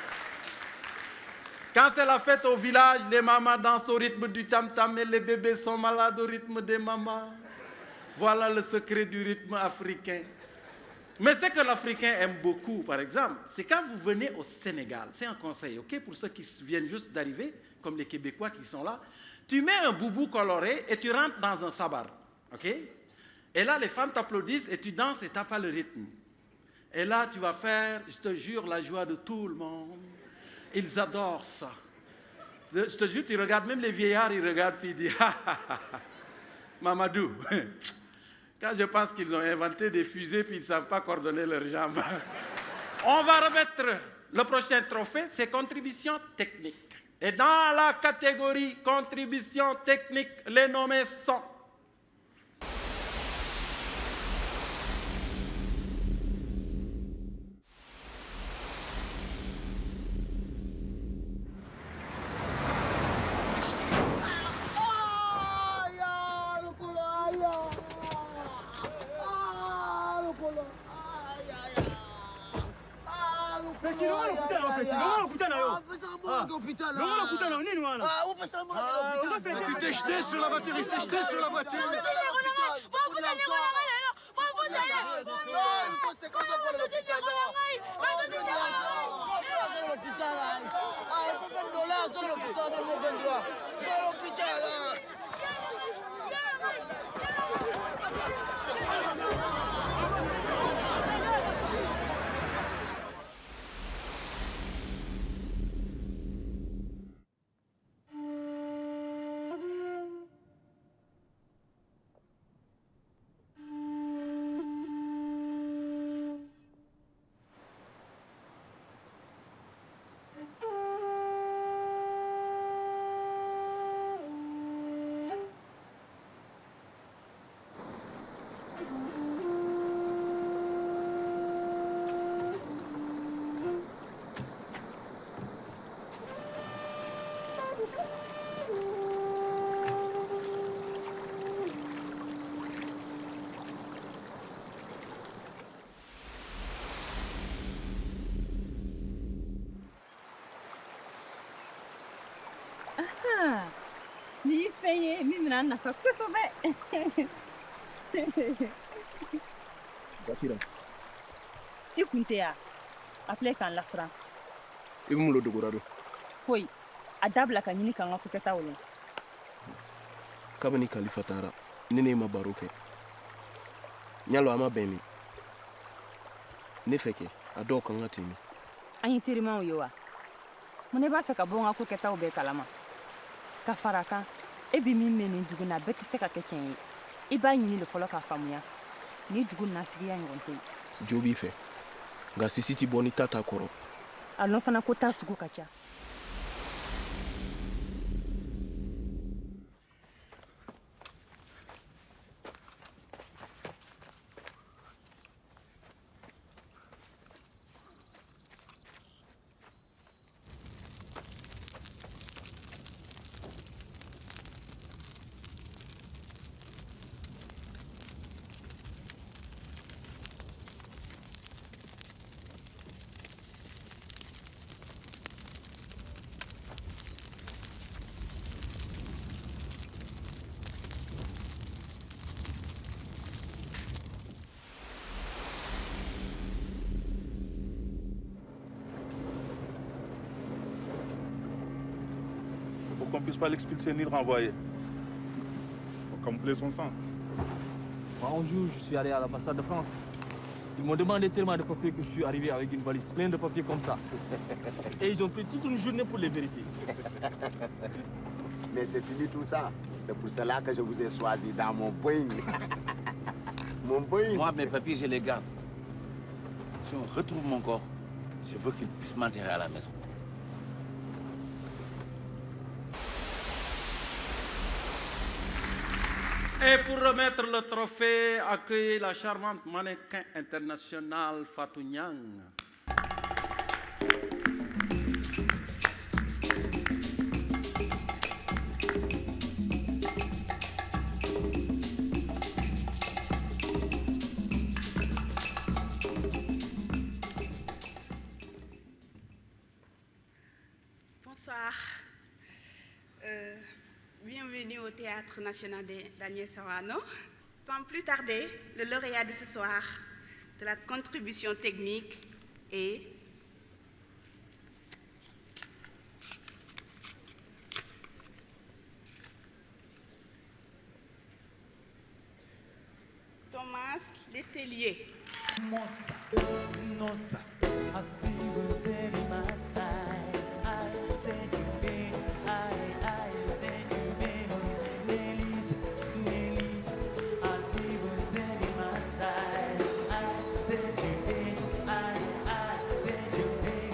Quand c'est la fête au village, les mamans dansent au rythme du tam-tam et les bébés sont malades au rythme des mamans. Voilà le secret du rythme africain. Mais ce que l'Africain aime beaucoup, par exemple, c'est quand vous venez au Sénégal. C'est un conseil, ok, pour ceux qui viennent juste d'arriver, comme les Québécois qui sont là. Tu mets un boubou coloré et tu rentres dans un sabar, ok? Et là, les femmes t'applaudissent et tu danses et tu n'as pas le rythme. Et là, tu vas faire, je te jure, la joie de tout le monde. Ils adorent ça. Je te jure, tu regardes, même les vieillards, ils regardent puis ils disent, Mamadou, quand je pense qu'ils ont inventé des fusées puis ils ne savent pas coordonner leurs jambes. On va remettre le prochain trophée, c'est contribution technique. Et dans la catégorie contribution technique, les nommés sont... Tu t'es jeté sur la voiture, il s'est jeté sur la voiture. Ni feye ni nana fa kusobe. Gafira. Ikunte ya. Appelé kan lasran. Ibu mulo dogorado. Foi. Adabla kan yini kan ko keta wolo. Kabani Khalifa Tara. Nene ma baroke. Nyalo ama bemi. Ne feke ado kan ngatimi. Anyi terima yo wa. Mune ba fe ka bonga ko keta obe kalama. Ka faraka e bi min mɛ nin dugu in na bɛɛ tɛ se ka kɛ tiɲɛ ye i b'a ɲini de fɔlɔ k'a faamuya ni dugu nasigiya ɲɔgɔn tɛ yen. jo b'i fɛ nka sisi ti bɔ ni ta t'a kɔrɔ. a nɔ fana ko taa sugu ka ca. Qu'on ne puisse pas l'expulser ni le renvoyer. Il faut camoufler son sang. Moi, un jour, je suis allé à l'ambassade de France. Ils m'ont demandé tellement de papiers que je suis arrivé avec une valise pleine de papiers comme ça. Et ils ont pris toute une journée pour les vérifier. Mais c'est fini tout ça. C'est pour cela que je vous ai choisi dans mon Boeing. Mon Boeing. Moi, mes papiers, je les garde. Si on retrouve mon corps, je veux qu'il puisse m'enterrer à la maison. Et pour remettre le trophée, accueillez la charmante mannequin internationale Fatou Niang. Bonsoir. Bienvenue au Théâtre National d'Agnès Sorano. Sans plus tarder, le lauréat de ce soir de la contribution technique est Thomas Letellier. Moça, nossa, assim você me mata. Ai, sente bem, ai, sente bem. Delícia, delícia, assim você me mata. Ai, sente bem, ai, sente bem.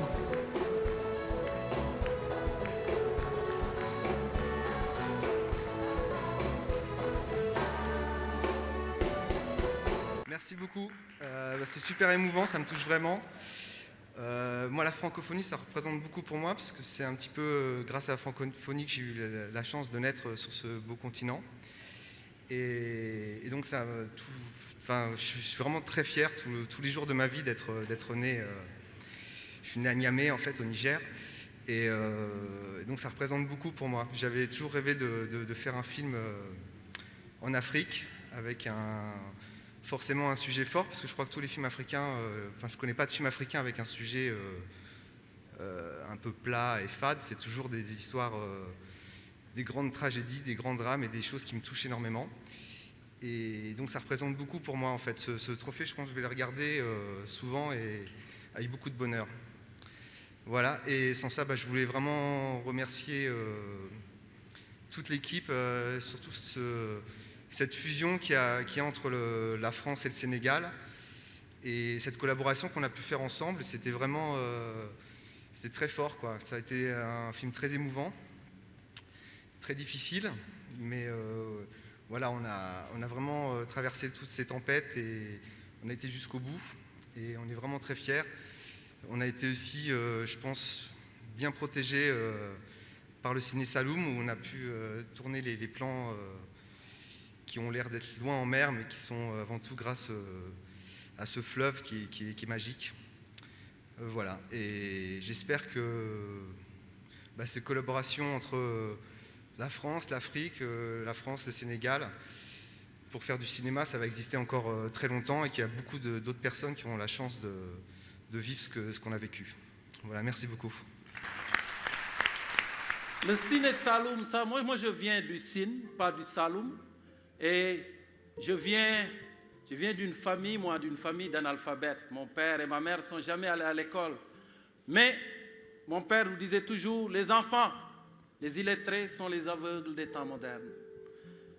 Merci beaucoup. C'est super émouvant, ça me touche vraiment. Moi, la francophonie, ça représente beaucoup pour moi, parce que c'est un petit peu grâce à la francophonie que j'ai eu la chance de naître sur ce beau continent. Et donc, ça, je suis vraiment très fier tous les jours de ma vie d'être né. Je suis né à Niamey, en fait, au Niger. Et donc, ça représente beaucoup pour moi. J'avais toujours rêvé de faire un film en Afrique, avec forcément un sujet fort, parce que je crois que tous les films africains, je ne connais pas de film africain avec un sujet un peu plat et fade. C'est toujours des histoires, des grandes tragédies, des grands drames et des choses qui me touchent énormément. Et donc ça représente beaucoup pour moi en fait. Ce trophée, je pense que je vais le regarder souvent et avec beaucoup de bonheur. Voilà, et sans ça, je voulais vraiment remercier toute l'équipe, surtout cette fusion qu'il y a entre la France et le Sénégal, et cette collaboration qu'on a pu faire ensemble, c'était vraiment c'était très fort, quoi. Ça a été un film très émouvant, très difficile, mais voilà, on a vraiment traversé toutes ces tempêtes et on a été jusqu'au bout, et on est vraiment très fiers. On a été aussi, je pense, bien protégés par le Ciné Saloum, où on a pu tourner les plans qui ont l'air d'être loin en mer, mais qui sont avant tout grâce à ce fleuve qui est magique. Voilà, et j'espère que ces collaborations entre la France, l'Afrique, la France, le Sénégal, pour faire du cinéma, ça va exister encore très longtemps, et qu'il y a beaucoup d'autres personnes qui auront la chance de vivre ce qu'on a vécu. Voilà, merci beaucoup. Le Ciné Saloum, ça, moi je viens du Sine, pas du Saloum. Et je viens d'une famille, d'analphabètes. Mon père et ma mère ne sont jamais allés à l'école. Mais mon père vous disait toujours, les enfants, Les illettrés sont les aveugles des temps modernes.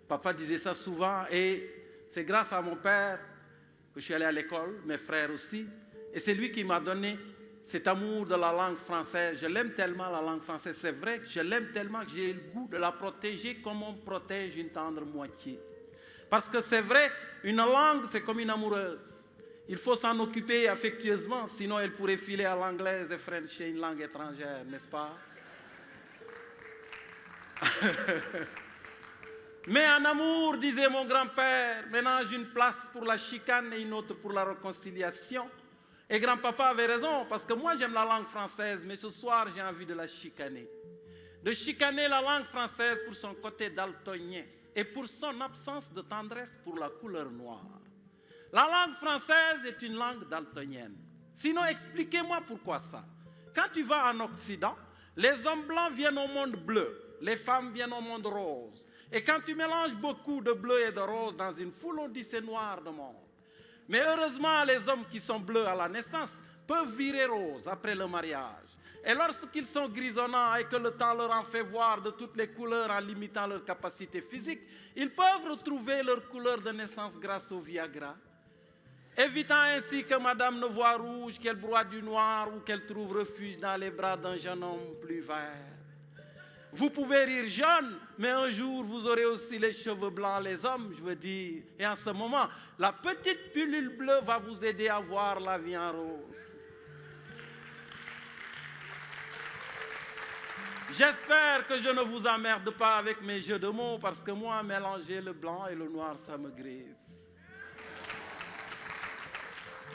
Papa disait ça souvent et c'est grâce à mon père que je suis allé à l'école, mes frères aussi. Et c'est lui qui m'a donné cet amour de la langue française. Je l'aime tellement, la langue française. C'est vrai que je l'aime tellement que j'ai le goût de la protéger comme on protège une tendre moitié. Parce que c'est vrai, une langue, c'est comme une amoureuse. Il faut s'en occuper affectueusement, sinon elle pourrait filer à l'anglaise et French, une langue étrangère, n'est-ce pas? Mais en amour, disait mon grand-père, ménage une place pour la chicane et une autre pour la réconciliation. Et grand-papa avait raison, parce que moi j'aime la langue française, mais ce soir j'ai envie de la chicaner. De chicaner la langue française pour son côté daltonien et pour son absence de tendresse pour la couleur noire. La langue française est une langue daltonienne. Sinon, expliquez-moi pourquoi ça. Quand tu vas en Occident, les hommes blancs viennent au monde bleu, les femmes viennent au monde rose. Et quand tu mélanges beaucoup de bleu et de rose dans une foule, on dit c'est noir de monde. Mais heureusement, les hommes qui sont bleus à la naissance peuvent virer rose après le mariage. Et lorsqu'ils sont grisonnants et que le temps leur en fait voir de toutes les couleurs en limitant leur capacité physique, ils peuvent retrouver leur couleur de naissance grâce au Viagra, évitant ainsi que madame ne voie rouge, qu'elle broie du noir ou qu'elle trouve refuge dans les bras d'un jeune homme plus vert. Vous pouvez rire jeune, mais un jour vous aurez aussi les cheveux blancs, les hommes, je veux dire. Et en ce moment, la petite pilule bleue va vous aider à voir la vie en rose. J'espère que je ne vous emmerde pas avec mes jeux de mots, parce que moi, mélanger le blanc et le noir, ça me grise.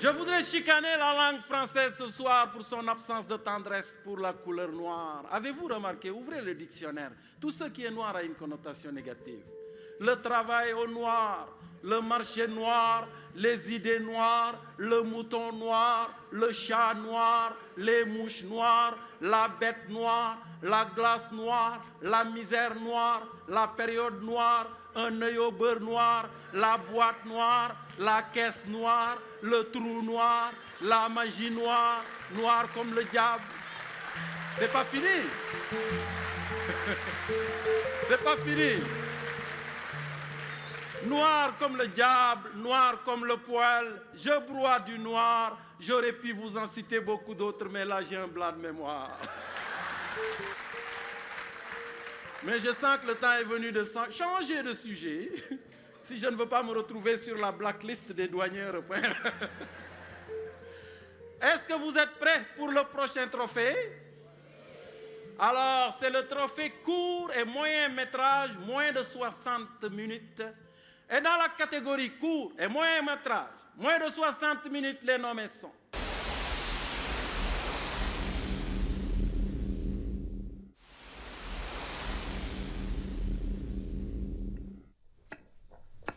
Je voudrais chicaner la langue française ce soir pour son absence de tendresse pour la couleur noire. Avez-vous remarqué, ouvrez le dictionnaire, tout ce qui est noir a une connotation négative. Le travail au noir, le marché noir, les idées noires, le mouton noir, le chat noir, les mouches noires, la bête noire, la glace noire, la misère noire, la période noire, un œil au beurre noir, la boîte noire, la caisse noire, le trou noir, la magie noire, noir comme le diable. C'est pas fini. C'est pas fini. Noir comme le diable, noir comme le poil, je broie du noir. J'aurais pu vous en citer beaucoup d'autres, mais là j'ai un blanc de mémoire. Mais je sens que le temps est venu de changer de sujet, si je ne veux pas me retrouver sur la blacklist des douaniers européens. Est-ce que vous êtes prêts pour le prochain trophée? Alors, c'est le trophée court et moyen métrage, moins de 60 minutes. Et dans la catégorie court et moyen métrage, moins de 60 minutes, les nommés sont...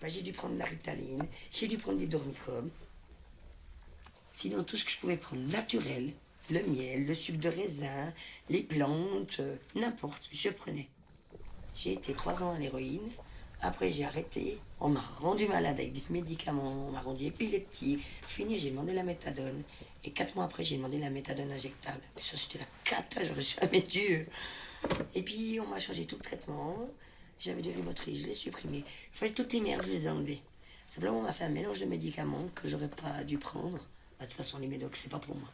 J'ai dû prendre la Ritaline, j'ai dû prendre des dormicum. Sinon, tout ce que je pouvais prendre naturel, le miel, le sucre de raisin, les plantes, n'importe, je prenais. J'ai été 3 ans à l'héroïne, après j'ai arrêté, on m'a rendu malade avec des médicaments, on m'a rendu épileptique. Fini, j'ai demandé la méthadone. Et 4 mois après, j'ai demandé la méthadone injectable. Et ça, c'était la cata, j'aurais jamais dû. Et puis, on m'a changé tout le traitement. J'avais du Rivotril, je l'ai supprimé. Enfin, toutes les merdes, je les ai enlevées. Simplement, on m'a fait un mélange de médicaments que j'aurais pas dû prendre. Bah, de toute façon, les médocs, c'est pas pour moi.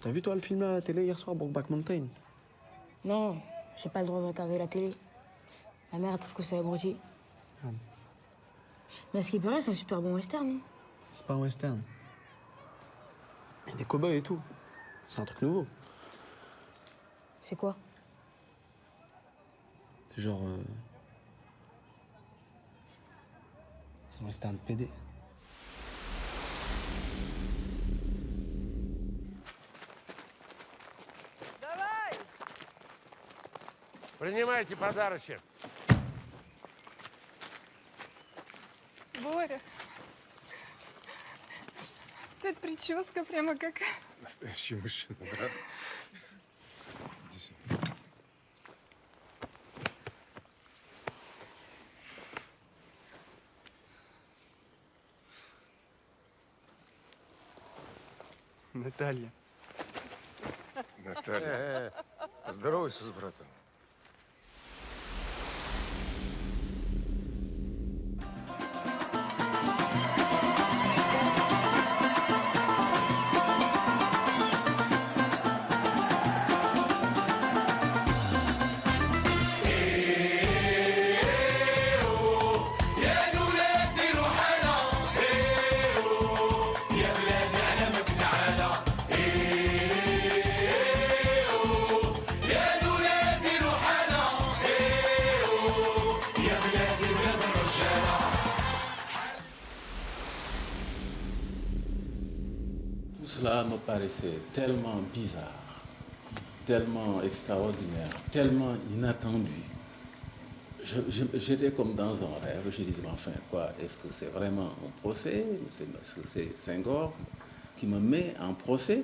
T'as vu toi le film à la télé hier soir, Brokeback Mountain? Non, j'ai pas le droit de regarder la télé. Ma mère elle trouve que c'est abruti. Ah. Mais à ce qui paraît, c'est un super bon western. Hein. C'est pas un western. Il y a des cow-boys et tout. C'est un truc nouveau. C'est quoi? C'est genre... C'est un western PD. Принимайте подарочек. Боря, эта прическа прямо как... Настоящий мужчина, да? Иди сюда. Наталья. Наталья. Поздоровайся с братом. Cela me paraissait tellement bizarre, tellement extraordinaire, tellement inattendu. J'étais comme dans un rêve. Je disais, mais enfin, quoi, est-ce que c'est vraiment un procès? Est-ce que c'est Senghor qui me met en procès?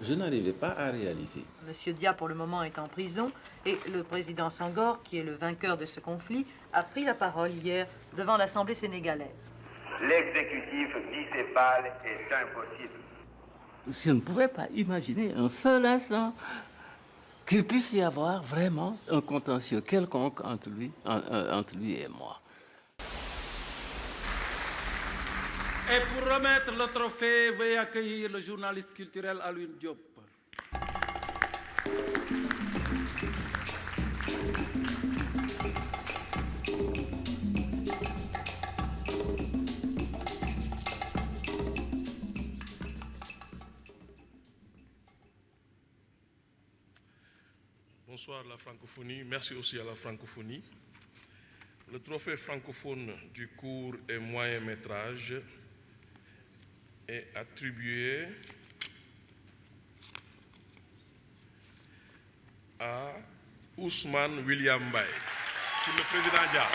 Je n'arrivais pas à réaliser. Monsieur Dia, pour le moment, est en prison et le président Senghor, qui est le vainqueur de ce conflit, a pris la parole hier devant l'Assemblée sénégalaise. L'exécutif bicéphale est impossible. Je ne pouvais pas imaginer un seul instant qu'il puisse y avoir vraiment un contentieux quelconque entre lui et moi. Et pour remettre le trophée, veuillez accueillir le journaliste culturel Alioune Diop. Bonsoir la francophonie, merci aussi à la francophonie. Le trophée francophone du court et moyen métrage est attribué à Ousmane William Mbaye, pour le président Dia.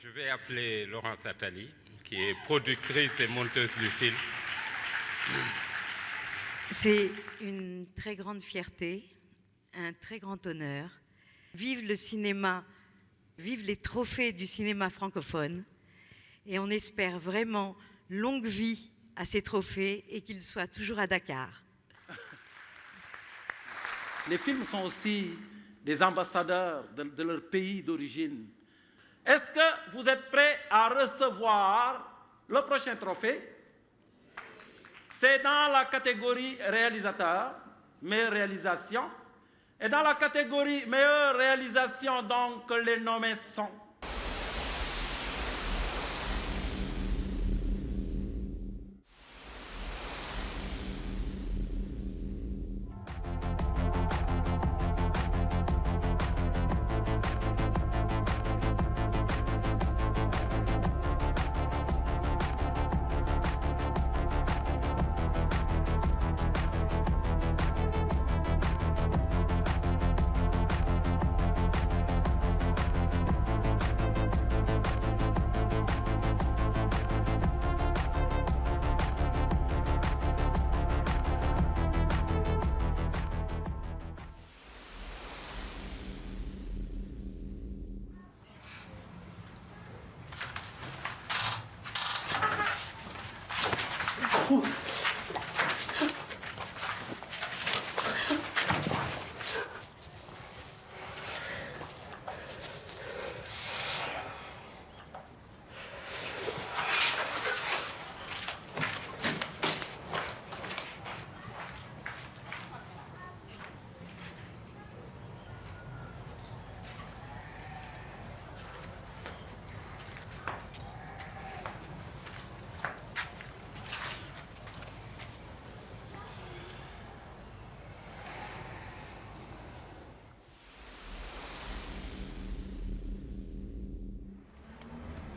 Je vais appeler Laurence Attali, qui est productrice et monteuse du film. C'est une très grande fierté, un très grand honneur. Vive le cinéma, vive les trophées du cinéma francophone. Et on espère vraiment longue vie à ces trophées et qu'ils soient toujours à Dakar. Les films sont aussi des ambassadeurs de leur pays d'origine. Est-ce que vous êtes prêts à recevoir le prochain trophée? C'est dans la catégorie réalisateur, meilleure réalisation. Et dans la catégorie meilleure réalisation, donc, les nommés sont...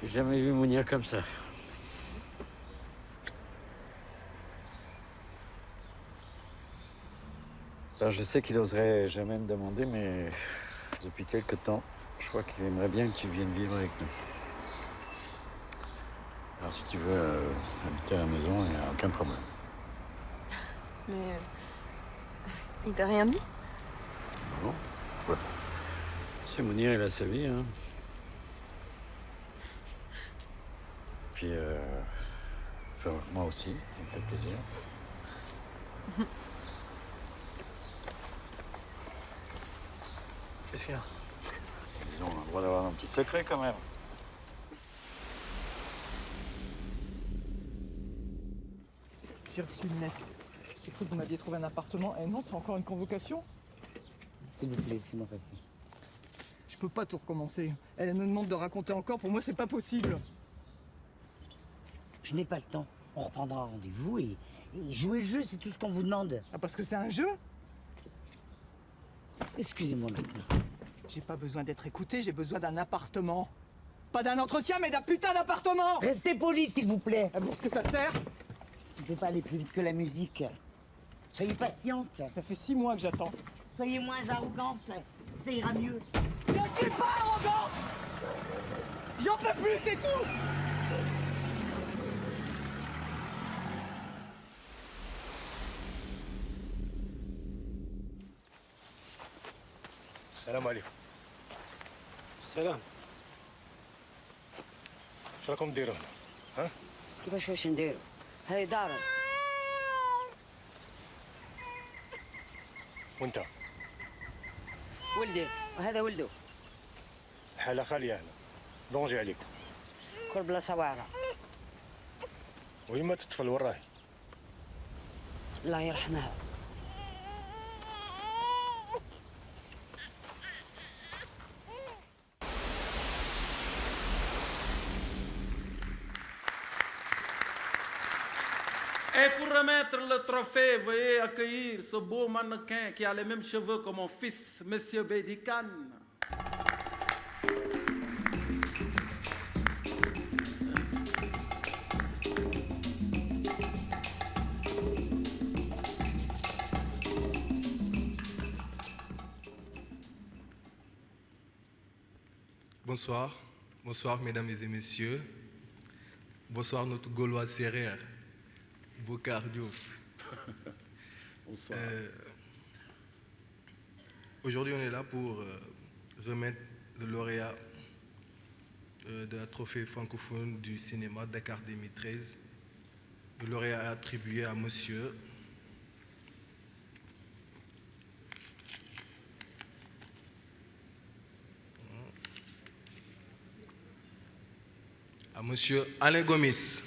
J'ai jamais vu Mounir comme ça. Alors, je sais qu'il n'oserait jamais me demander, mais depuis quelque temps, je crois qu'il aimerait bien que tu viennes vivre avec nous. Alors, si tu veux habiter à la maison, il n'y a aucun problème. Mais... il t'a rien dit? Bon, quoi? C'est Mounir, il a sa vie, hein. Puis, enfin, moi aussi, ça me fait plaisir. Qu'est-ce qu'il y a? Disons, on a le droit d'avoir un petit secret quand même. J'ai reçu une lettre. J'ai cru que vous m'aviez trouvé un appartement. Eh non, c'est encore une convocation. S'il vous plaît, laissez-moi passer. Je peux pas tout recommencer. Elle me demande de raconter encore. Pour moi, c'est pas possible. Je n'ai pas le temps. On reprendra rendez-vous et jouer le jeu, c'est tout ce qu'on vous demande. Ah, parce que c'est un jeu? Excusez-moi maintenant. J'ai pas besoin d'être écouté, j'ai besoin d'un appartement. Pas d'un entretien, mais d'un putain d'appartement! Restez poli, s'il vous plaît. Ah bon, ce que ça sert? Je ne peux pas aller plus vite que la musique. Soyez patiente. Ça fait 6 mois que j'attends. Soyez moins arrogante. Ça ira mieux. Je suis pas arrogante! J'en peux plus, c'est tout! السلام عليكم. السلام. شو راكم ديروا هنا؟ ها؟ كيفاش واش نديروا؟ هاي دارك. وانت؟ ولدي وهذا ولده. الحالة خالية هنا. دونجي عليكم. كل بلاصة واعرة. وين مات الطفل وين راهي؟ الله يرحمها. Et pour remettre le trophée, veuillez accueillir ce beau mannequin qui a les mêmes cheveux que mon fils, Monsieur Bédican. Bonsoir. Bonsoir, mesdames et messieurs. Bonsoir, notre Gaulois Serrère. Bokar Diouf. Bonsoir. Aujourd'hui, on est là pour remettre le lauréat de la trophée francophone du cinéma Dakar 2013. Le lauréat est attribué à monsieur Alain Gomis.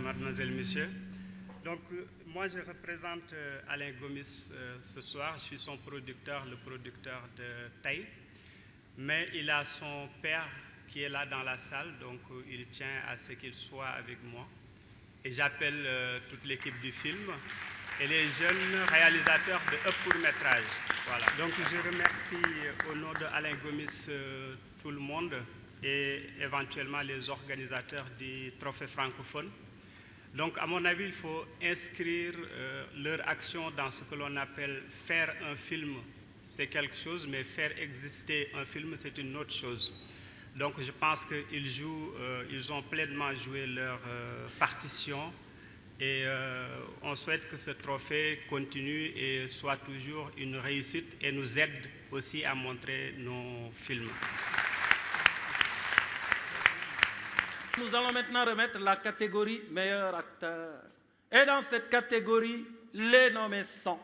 Mademoiselle, Monsieur. Donc, moi, je représente Alain Gomis ce soir. Je suis son producteur, le producteur de Taï. Mais il a son père qui est là dans la salle, donc il tient à ce qu'il soit avec moi. Et j'appelle toute l'équipe du film et les jeunes réalisateurs de court-métrage. Voilà. Donc, je remercie au nom de Alain Gomis tout le monde et éventuellement les organisateurs du trophée francophone. Donc, à mon avis, il faut inscrire leur action dans ce que l'on appelle faire un film. C'est quelque chose, mais faire exister un film, c'est une autre chose. Donc, je pense qu'ils ont pleinement joué leur partition et on souhaite que ce trophée continue et soit toujours une réussite et nous aide aussi à montrer nos films. Nous allons maintenant remettre la catégorie meilleur acteur. Et dans cette catégorie, les nommés sont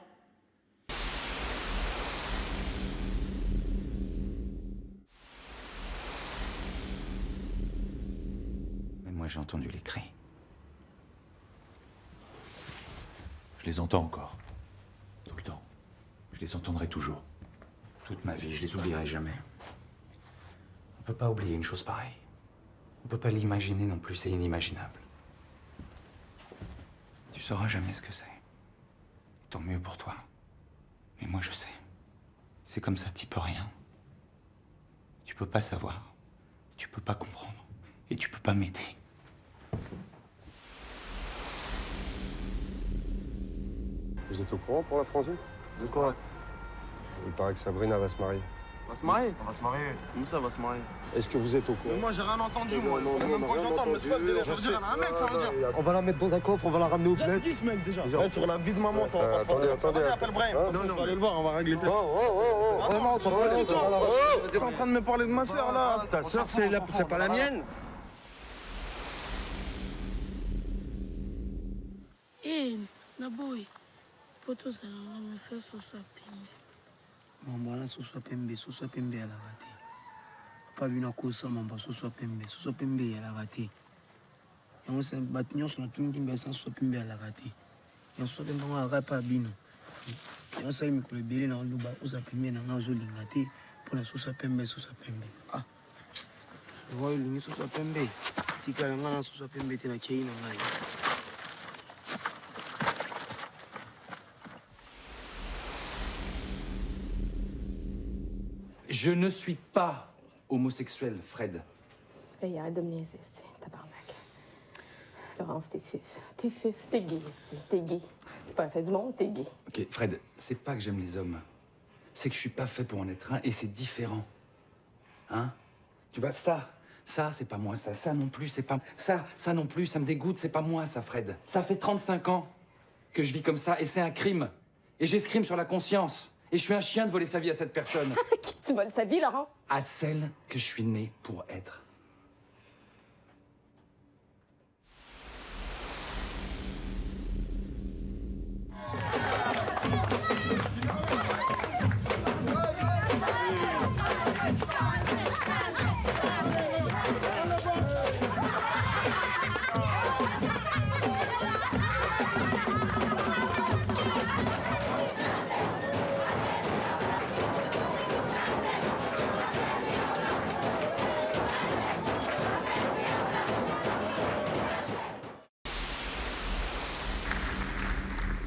Moi, j'ai entendu les cris. Je les entends encore. Tout le temps. Je les entendrai toujours. Toute ma vie, je les oublierai jamais. On peut pas oublier une chose pareille. On peut pas l'imaginer non plus, c'est inimaginable. Tu sauras jamais ce que c'est. Tant mieux pour toi. Mais moi, je sais. C'est comme ça, t'y peux rien. Tu peux pas savoir. Tu peux pas comprendre. Et tu peux pas m'aider. Vous êtes au courant pour la frangine? De quoi? Il paraît que Sabrina va se marier. On va se marier? On va se marier. Comment ça, va se marier? Est-ce que vous êtes au courant? Mais moi, j'ai rien entendu, moi. Il faudrait même pas que j'entende. Mais c'est quoi le délire? Ça veut dire, elle a un mec, ça veut dire. On va la mettre dans un coffre, on va la ramener au bled. C'est qui ce mec déjà? Ouais, sur la vie de maman, ça va pas se passer. Attendez. Vas-y, appelle Brahim. Non, Je vais aller le voir, on va régler ça. Oh, non, ça va aller. T'es en train de me parler de ma sœur, là. Ta sœur, c'est pas la mienne? Eh, Naboy, poto ça me fait sosa pembe. Mamba sosa pembe à la raté. Pas vu na kosa mamba sosa pembe à la raté. Et on s'est battu sur la tombe d'une sosa pembe à la raté. Et on s'est pembe à la pas bino. Et on s'est mis que le belé dans le bas sosa pembe dans la zone lingate pour la sosa pembe. Ah, je vois le sosa pembe. Si quelqu'un a sosa pembe t'es na chei na ngai. Je ne suis pas homosexuel, Fred. Hey, arrête de me niaiser, tabarnak. Laurence, t'es fif. T'es gay, t'es gay. C'est pas la fête du monde, t'es gay. Ok, Fred, c'est pas que j'aime les hommes. C'est que je suis pas fait pour en être un et c'est différent. Hein? Tu vois, ça, c'est pas moi, ça non plus, c'est pas... Ça non plus, ça me dégoûte, c'est pas moi, ça, Fred. Ça fait 35 ans que je vis comme ça et c'est un crime. Et j'ai ce crime sur la conscience. Et je suis un chien de voler sa vie à cette personne. Tu voles sa vie, Laurence? À celle que je suis né pour être.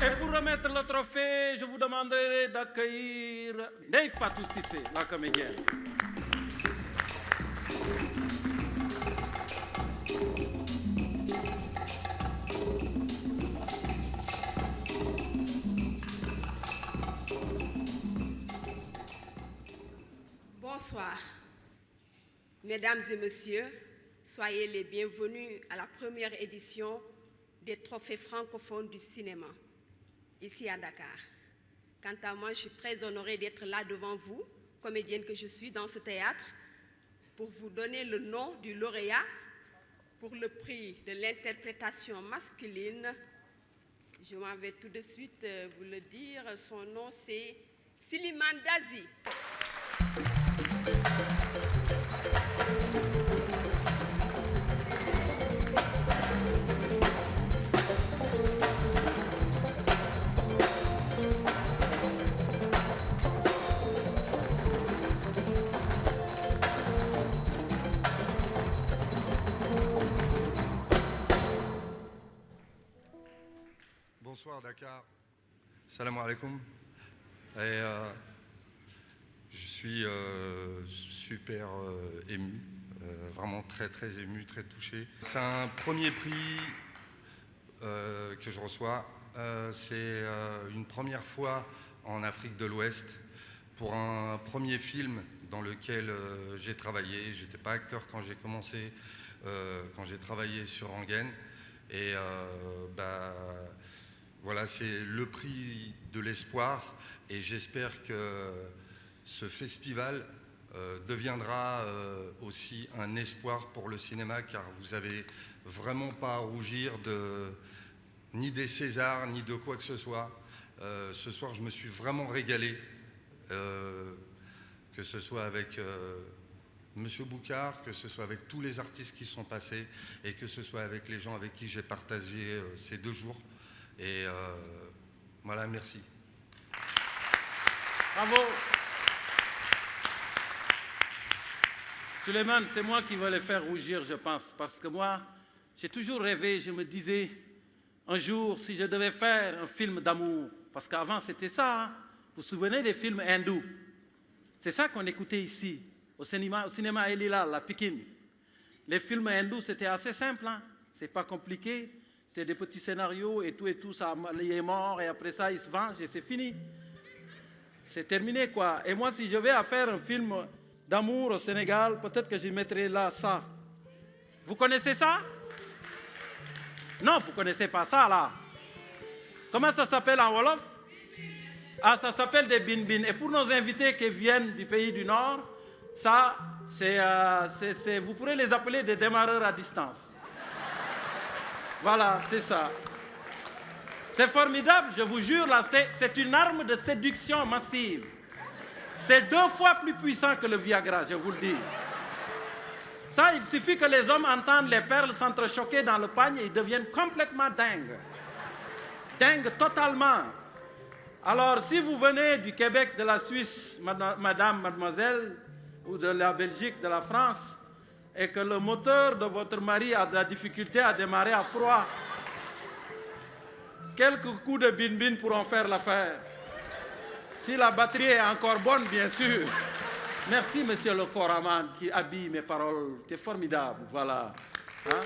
Et pour remettre le trophée, je vous demanderai d'accueillir Ndeye Fatou Cissé, la comédienne. Bonsoir. Mesdames et messieurs, soyez les bienvenus à la première édition des trophées francophones du cinéma, ici à Dakar. Quant à moi, je suis très honorée d'être là devant vous, comédienne que je suis dans ce théâtre, pour vous donner le nom du lauréat pour le prix de l'interprétation masculine. Je m'en vais tout de suite vous le dire. Son nom, c'est Siliman Dazi. Bonsoir Dakar. Salam alaikum. Et je suis super ému, vraiment très ému, très touché. C'est un premier prix que je reçois. C'est une première fois en Afrique de l'Ouest pour un premier film dans lequel j'ai travaillé. J'étais pas acteur quand j'ai commencé, quand j'ai travaillé sur Angen. Et voilà, c'est le prix de l'espoir et j'espère que ce festival deviendra aussi un espoir pour le cinéma car vous n'avez vraiment pas à rougir ni des Césars, ni de quoi que ce soit. Ce soir, je me suis vraiment régalé, que ce soit avec Monsieur Boucard, que ce soit avec tous les artistes qui sont passés et que ce soit avec les gens avec qui j'ai partagé ces 2 jours. Et voilà, merci. Bravo. Suleiman, c'est moi qui vais les faire rougir, je pense, parce que moi, j'ai toujours rêvé, je me disais, un jour, si je devais faire un film d'amour, parce qu'avant c'était ça, hein? Vous vous souvenez des films hindous? C'est ça qu'on écoutait ici, au cinéma El Hilal, à Pékin. Les films hindous, c'était assez simple, hein? C'est pas compliqué, c'est des petits scénarios et tout, ça, il est mort et après ça, il se venge et c'est fini. C'est terminé, quoi. Et moi, si je vais faire un film d'amour au Sénégal, peut-être que je mettrai là ça. Vous connaissez ça? Non, vous ne connaissez pas ça, là. Comment ça s'appelle en Wolof? Ah, ça s'appelle des bin-bin. Et pour nos invités qui viennent du pays du Nord, ça, vous pourrez les appeler des démarreurs à distance. Voilà, c'est ça. C'est formidable, je vous jure, là, c'est une arme de séduction massive. C'est 2 fois plus puissant que le Viagra, je vous le dis. Ça, il suffit que les hommes entendent les perles s'entrechoquer dans le pagne et ils deviennent complètement dingues. Dingues totalement. Alors, si vous venez du Québec, de la Suisse, madame, mademoiselle, ou de la Belgique, de la France, et que le moteur de votre mari a de la difficulté à démarrer à froid, quelques coups de bin-bin pourront faire l'affaire. Si la batterie est encore bonne, bien sûr. Merci, monsieur le choraman, qui habille mes paroles. C'est formidable, voilà. Hein?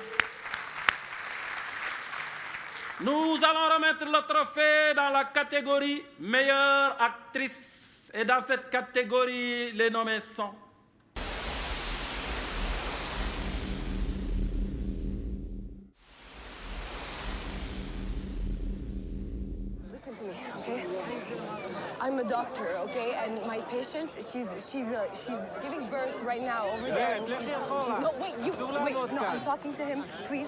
Nous allons remettre le trophée dans la catégorie meilleure actrice. Et dans cette catégorie, les nommés sont... Listen to me, okay? I'm a doctor, okay? And my patient, she's giving birth right now over there. And no, wait, no, I'm talking to him. Please,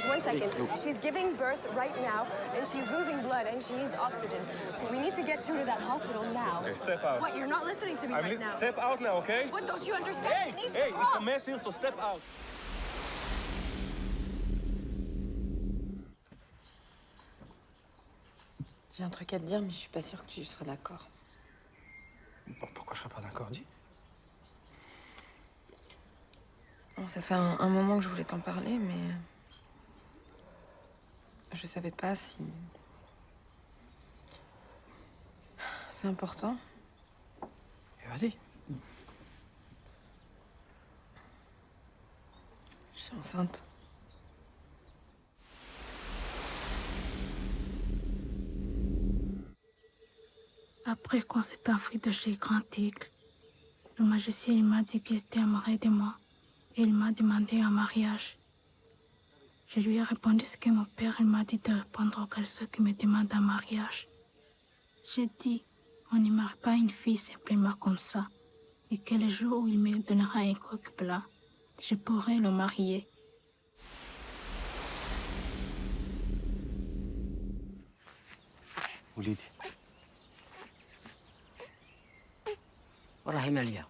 1 second. She's giving birth right now, and she's losing blood, and she needs oxygen. So we need to get through to that hospital now. Okay, step out. What, you're not listening to me right now? Step out now, okay? What, don't you understand? Hey, She needs hey, to it's a cross. mess here, so step out. J'ai un truc à te dire, mais je suis pas sûre que tu seras d'accord. Bon, pourquoi je serais pas d'accord, dis? Bon, ça fait un moment que je voulais t'en parler, mais... je savais pas si... c'est important. Et vas-y. Je suis enceinte. Après qu'on s'est enfui de chez Grand Tigre, le magicien il m'a dit qu'il était amoureux de moi et il m'a demandé un mariage. Je lui ai répondu ce que mon père il m'a dit de répondre aux garçons qui me demandent un mariage. J'ai dit, on ne marie pas une fille simplement comme ça et que le jour où il me donnera un coq blanc, je pourrai le marier. وليدي وراهي مالية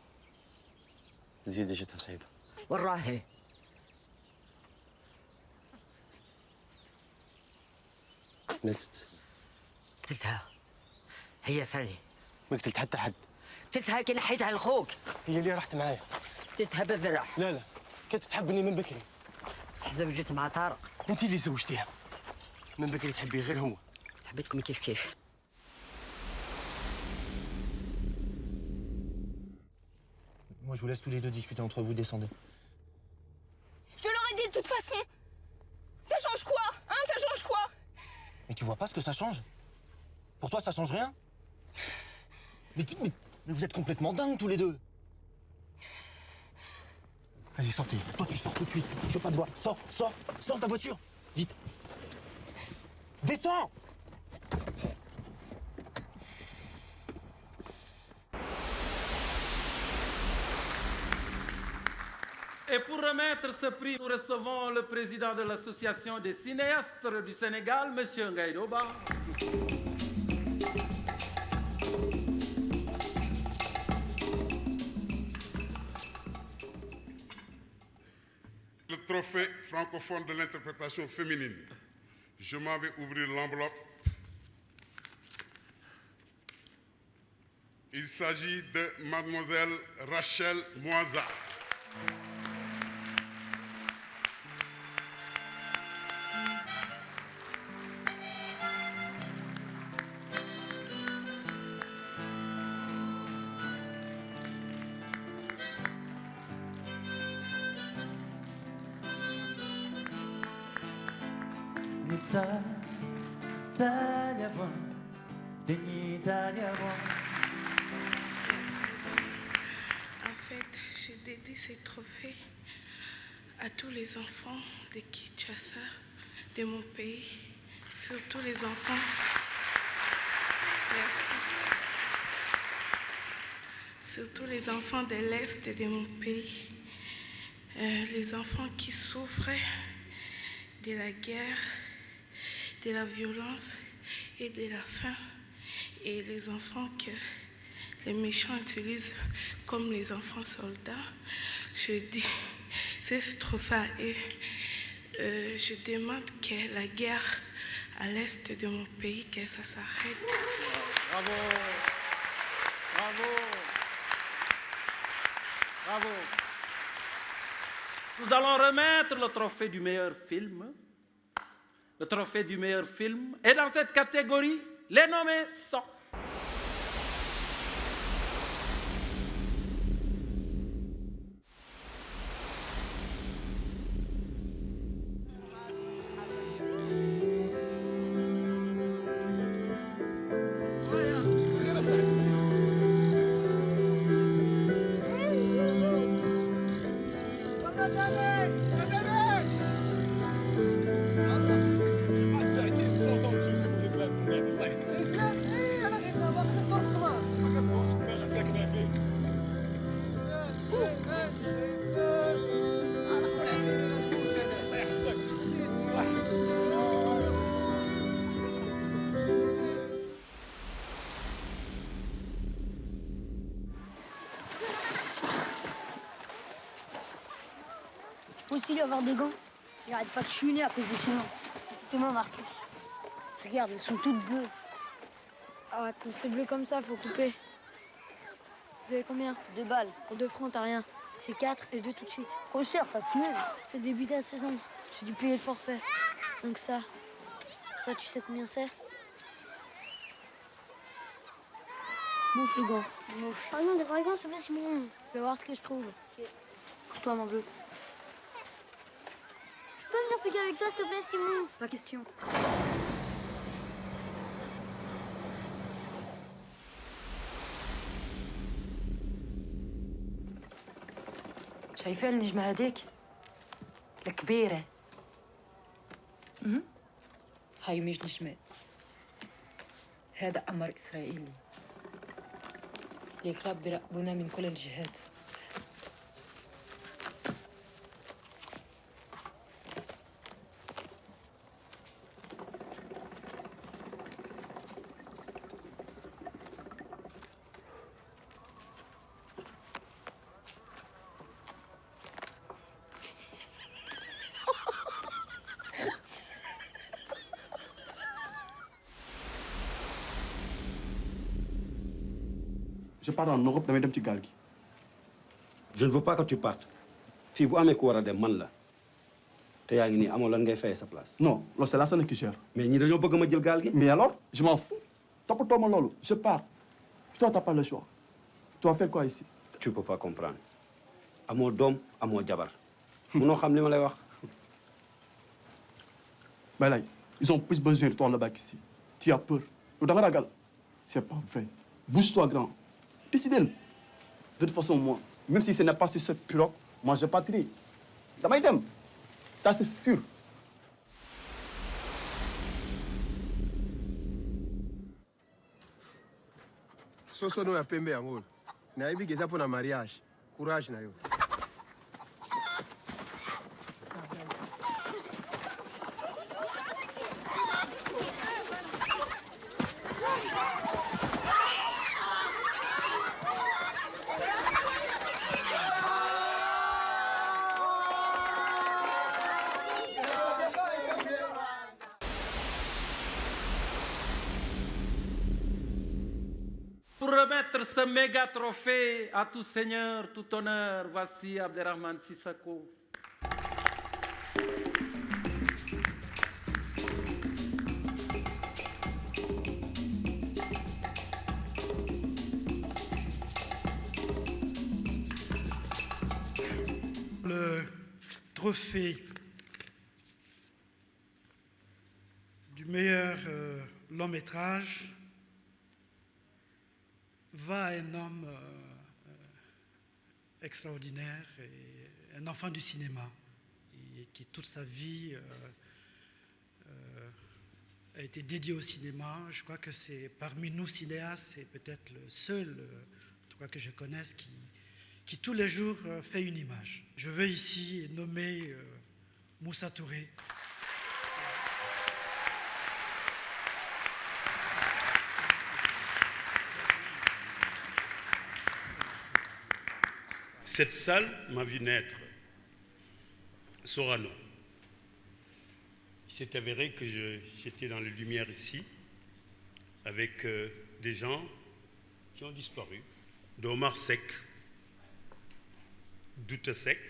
زيد جتها صعيبة وراهي ماتت قتلتها هي ثاني ما قتلت حتى حد قتلتها كي نحيتها لخوك هي اللي رحت معايا قتلتها بالذرح لا كانت تحبني من بكري بصح زوجت مع طارق انت اللي زوجتيها من بكري تحبيه غير هو حبيتكم كيف كيف Moi, je vous laisse tous les deux discuter entre vous, descendez. Je te l'aurais dit de toute façon. Ça change quoi? Hein, ça change quoi? Mais tu vois pas ce que ça change? Pour toi, ça change rien? Mais vous êtes complètement dingues tous les deux. Allez, sortez. Toi, tu sors tout de suite. Je veux pas te voir. Sors de ta voiture. Vite. Descends! Et pour remettre ce prix, nous recevons le président de l'association des cinéastes du Sénégal, M. Ngaïdoba. trophée francophone de l'interprétation féminine. Je m'en vais ouvrir l'enveloppe. Il s'agit de mademoiselle Rachel Moisa. En fait, je dédie ces trophées à tous les enfants de Kinshasa, de mon pays, surtout les enfants. Merci. Surtout les enfants de l'Est de mon pays, les enfants qui souffrent de la guerre, de la violence et de la faim, et les enfants que les méchants utilisent comme les enfants soldats. Je dis, c'est trop fort et je demande que la guerre à l'est de mon pays, que ça s'arrête. Bravo, bravo, bravo. Nous allons remettre le trophée du meilleur film. Le trophée du meilleur film. Et dans cette catégorie, les nommés sont... Faut aussi lui avoir des gants. Il arrête pas de chiner à cause de ses mains. Écoutez-moi, Marcus. Regarde, elles sont toutes bleues. Ah, quand c'est bleu comme ça, faut couper. Vous avez combien? 2 balles. Pour 2 francs, t'as rien. C'est 4 et 2 tout de suite. Trop cher, pas de fumer. C'est le début de la saison. J'ai dû payer le forfait. Donc ça, tu sais combien c'est? Mouffe le gant. Mouffe. Ah non, des vrais gants, s'il te plaît, Simon. Je vais voir ce que je trouve. Ok. Pousse-toi, mon bleu. Je peux venir piquer avec toi, s'il te plaît, Simon? Pas question. شايفة النجمة هذيك الكبيرة؟ هاي مش نجمة، هذا قمر إسرائيلي. الكلاب بيراقبونا من كل الجهات. Je pars en Europe, damay dem ci gaal gi. Je ne veux pas que tu partes. Fii bu amee ku war a dem man la. te yaa ngi nii amoo lan ngay fay sa place. Non, loolu c'est la scène qui gère. mais ñi dañoo bëgg ma jël gaal gi. Mais alors, je m'en fous. Toppatoo ma loolu, je pars. Toi, t'as pas le choix. Tu vas faire quoi ici? Tu peux pas comprendre. amoo doom amoo jabar. munoo xam li ma lay wax. Mais là, ils ont plus besoin de toi là-bas qu'ici. Tu as peur. Da nga ragal. C'est pas vrai. Bouge-toi, grand. Décidez-le. De toute façon, moi, même si ce n'est pas sur cette pirogue, moi, je pâtirai. Damay dem. Ça, c'est sûr. Soso no ya pembe yango. Na yebi geza pour na mariage. Courage na yo. remettre ce méga trophée à tout seigneur, tout honneur, voici Abderrahmane Sissako. Le trophée du meilleur long-métrage va à un homme extraordinaire, et un enfant du cinéma, et qui toute sa vie a été dédié au cinéma. Je crois que c'est parmi nous cinéastes, c'est peut-être le seul que je connaisse qui tous les jours fait une image. Je veux ici nommer Moussa Touré. Cette salle m'a vu naître Sorano. Il s'est avéré que j'étais dans les lumières ici, avec des gens qui ont disparu, d'Omar Seck, Douta Seck,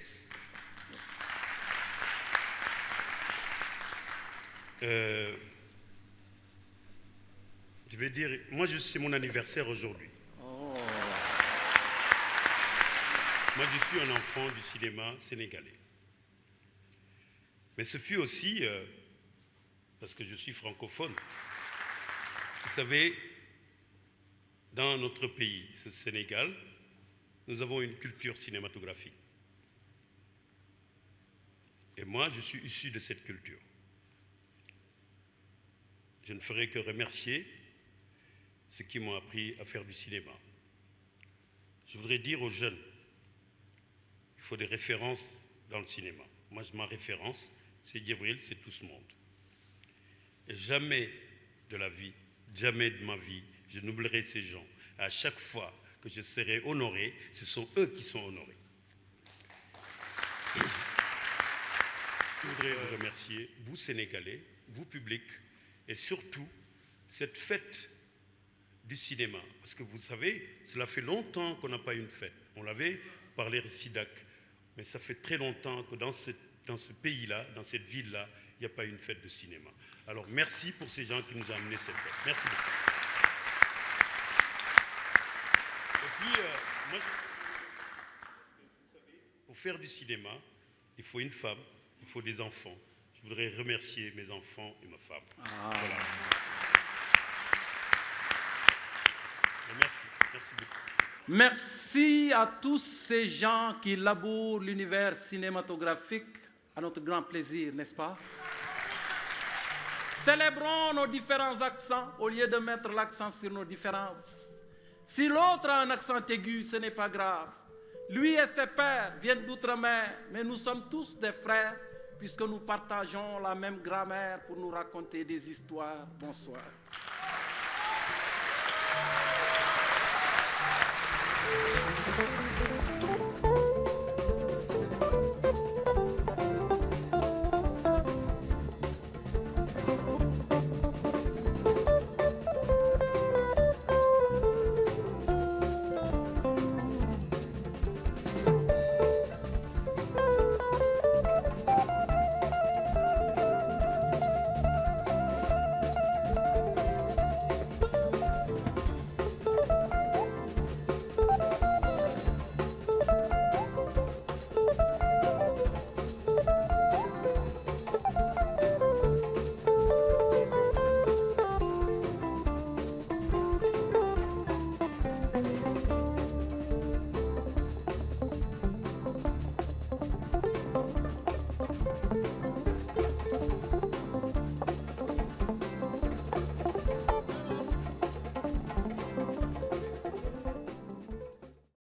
je vais dire, moi c'est mon anniversaire aujourd'hui. Moi, je suis un enfant du cinéma sénégalais. Mais ce fut aussi parce que je suis francophone. Vous savez, dans notre pays, ce Sénégal, nous avons une culture cinématographique. Et moi, je suis issu de cette culture. Je ne ferai que remercier ceux qui m'ont appris à faire du cinéma. Je voudrais dire aux jeunes, il faut des références dans le cinéma. Moi, ma référence, c'est Djibril, c'est tout ce monde. Et jamais de la vie, jamais de ma vie, je n'oublierai ces gens. À chaque fois que je serai honoré, ce sont eux qui sont honorés. Je voudrais vous remercier, vous Sénégalais, vous public, et surtout cette fête du cinéma. Parce que vous savez, cela fait longtemps qu'on n'a pas eu une fête. On l'avait par les Sidac. Mais ça fait très longtemps que dans ce pays-là, dans cette ville-là, il n'y a pas eu une fête de cinéma. Alors merci pour ces gens qui nous ont amené cette fête. Merci beaucoup. Et puis, moi, vous savez, pour faire du cinéma, il faut une femme, il faut des enfants. Je voudrais remercier mes enfants et ma femme. Voilà. Et merci beaucoup. Merci à tous ces gens qui labourent l'univers cinématographique, à notre grand plaisir, n'est-ce pas? Célébrons nos différents accents au lieu de mettre l'accent sur nos différences. Si l'autre a un accent aigu, ce n'est pas grave. Lui et ses pères viennent d'outre-mer, mais nous sommes tous des frères, puisque nous partageons la même grammaire pour nous raconter des histoires. Bonsoir. Thank you.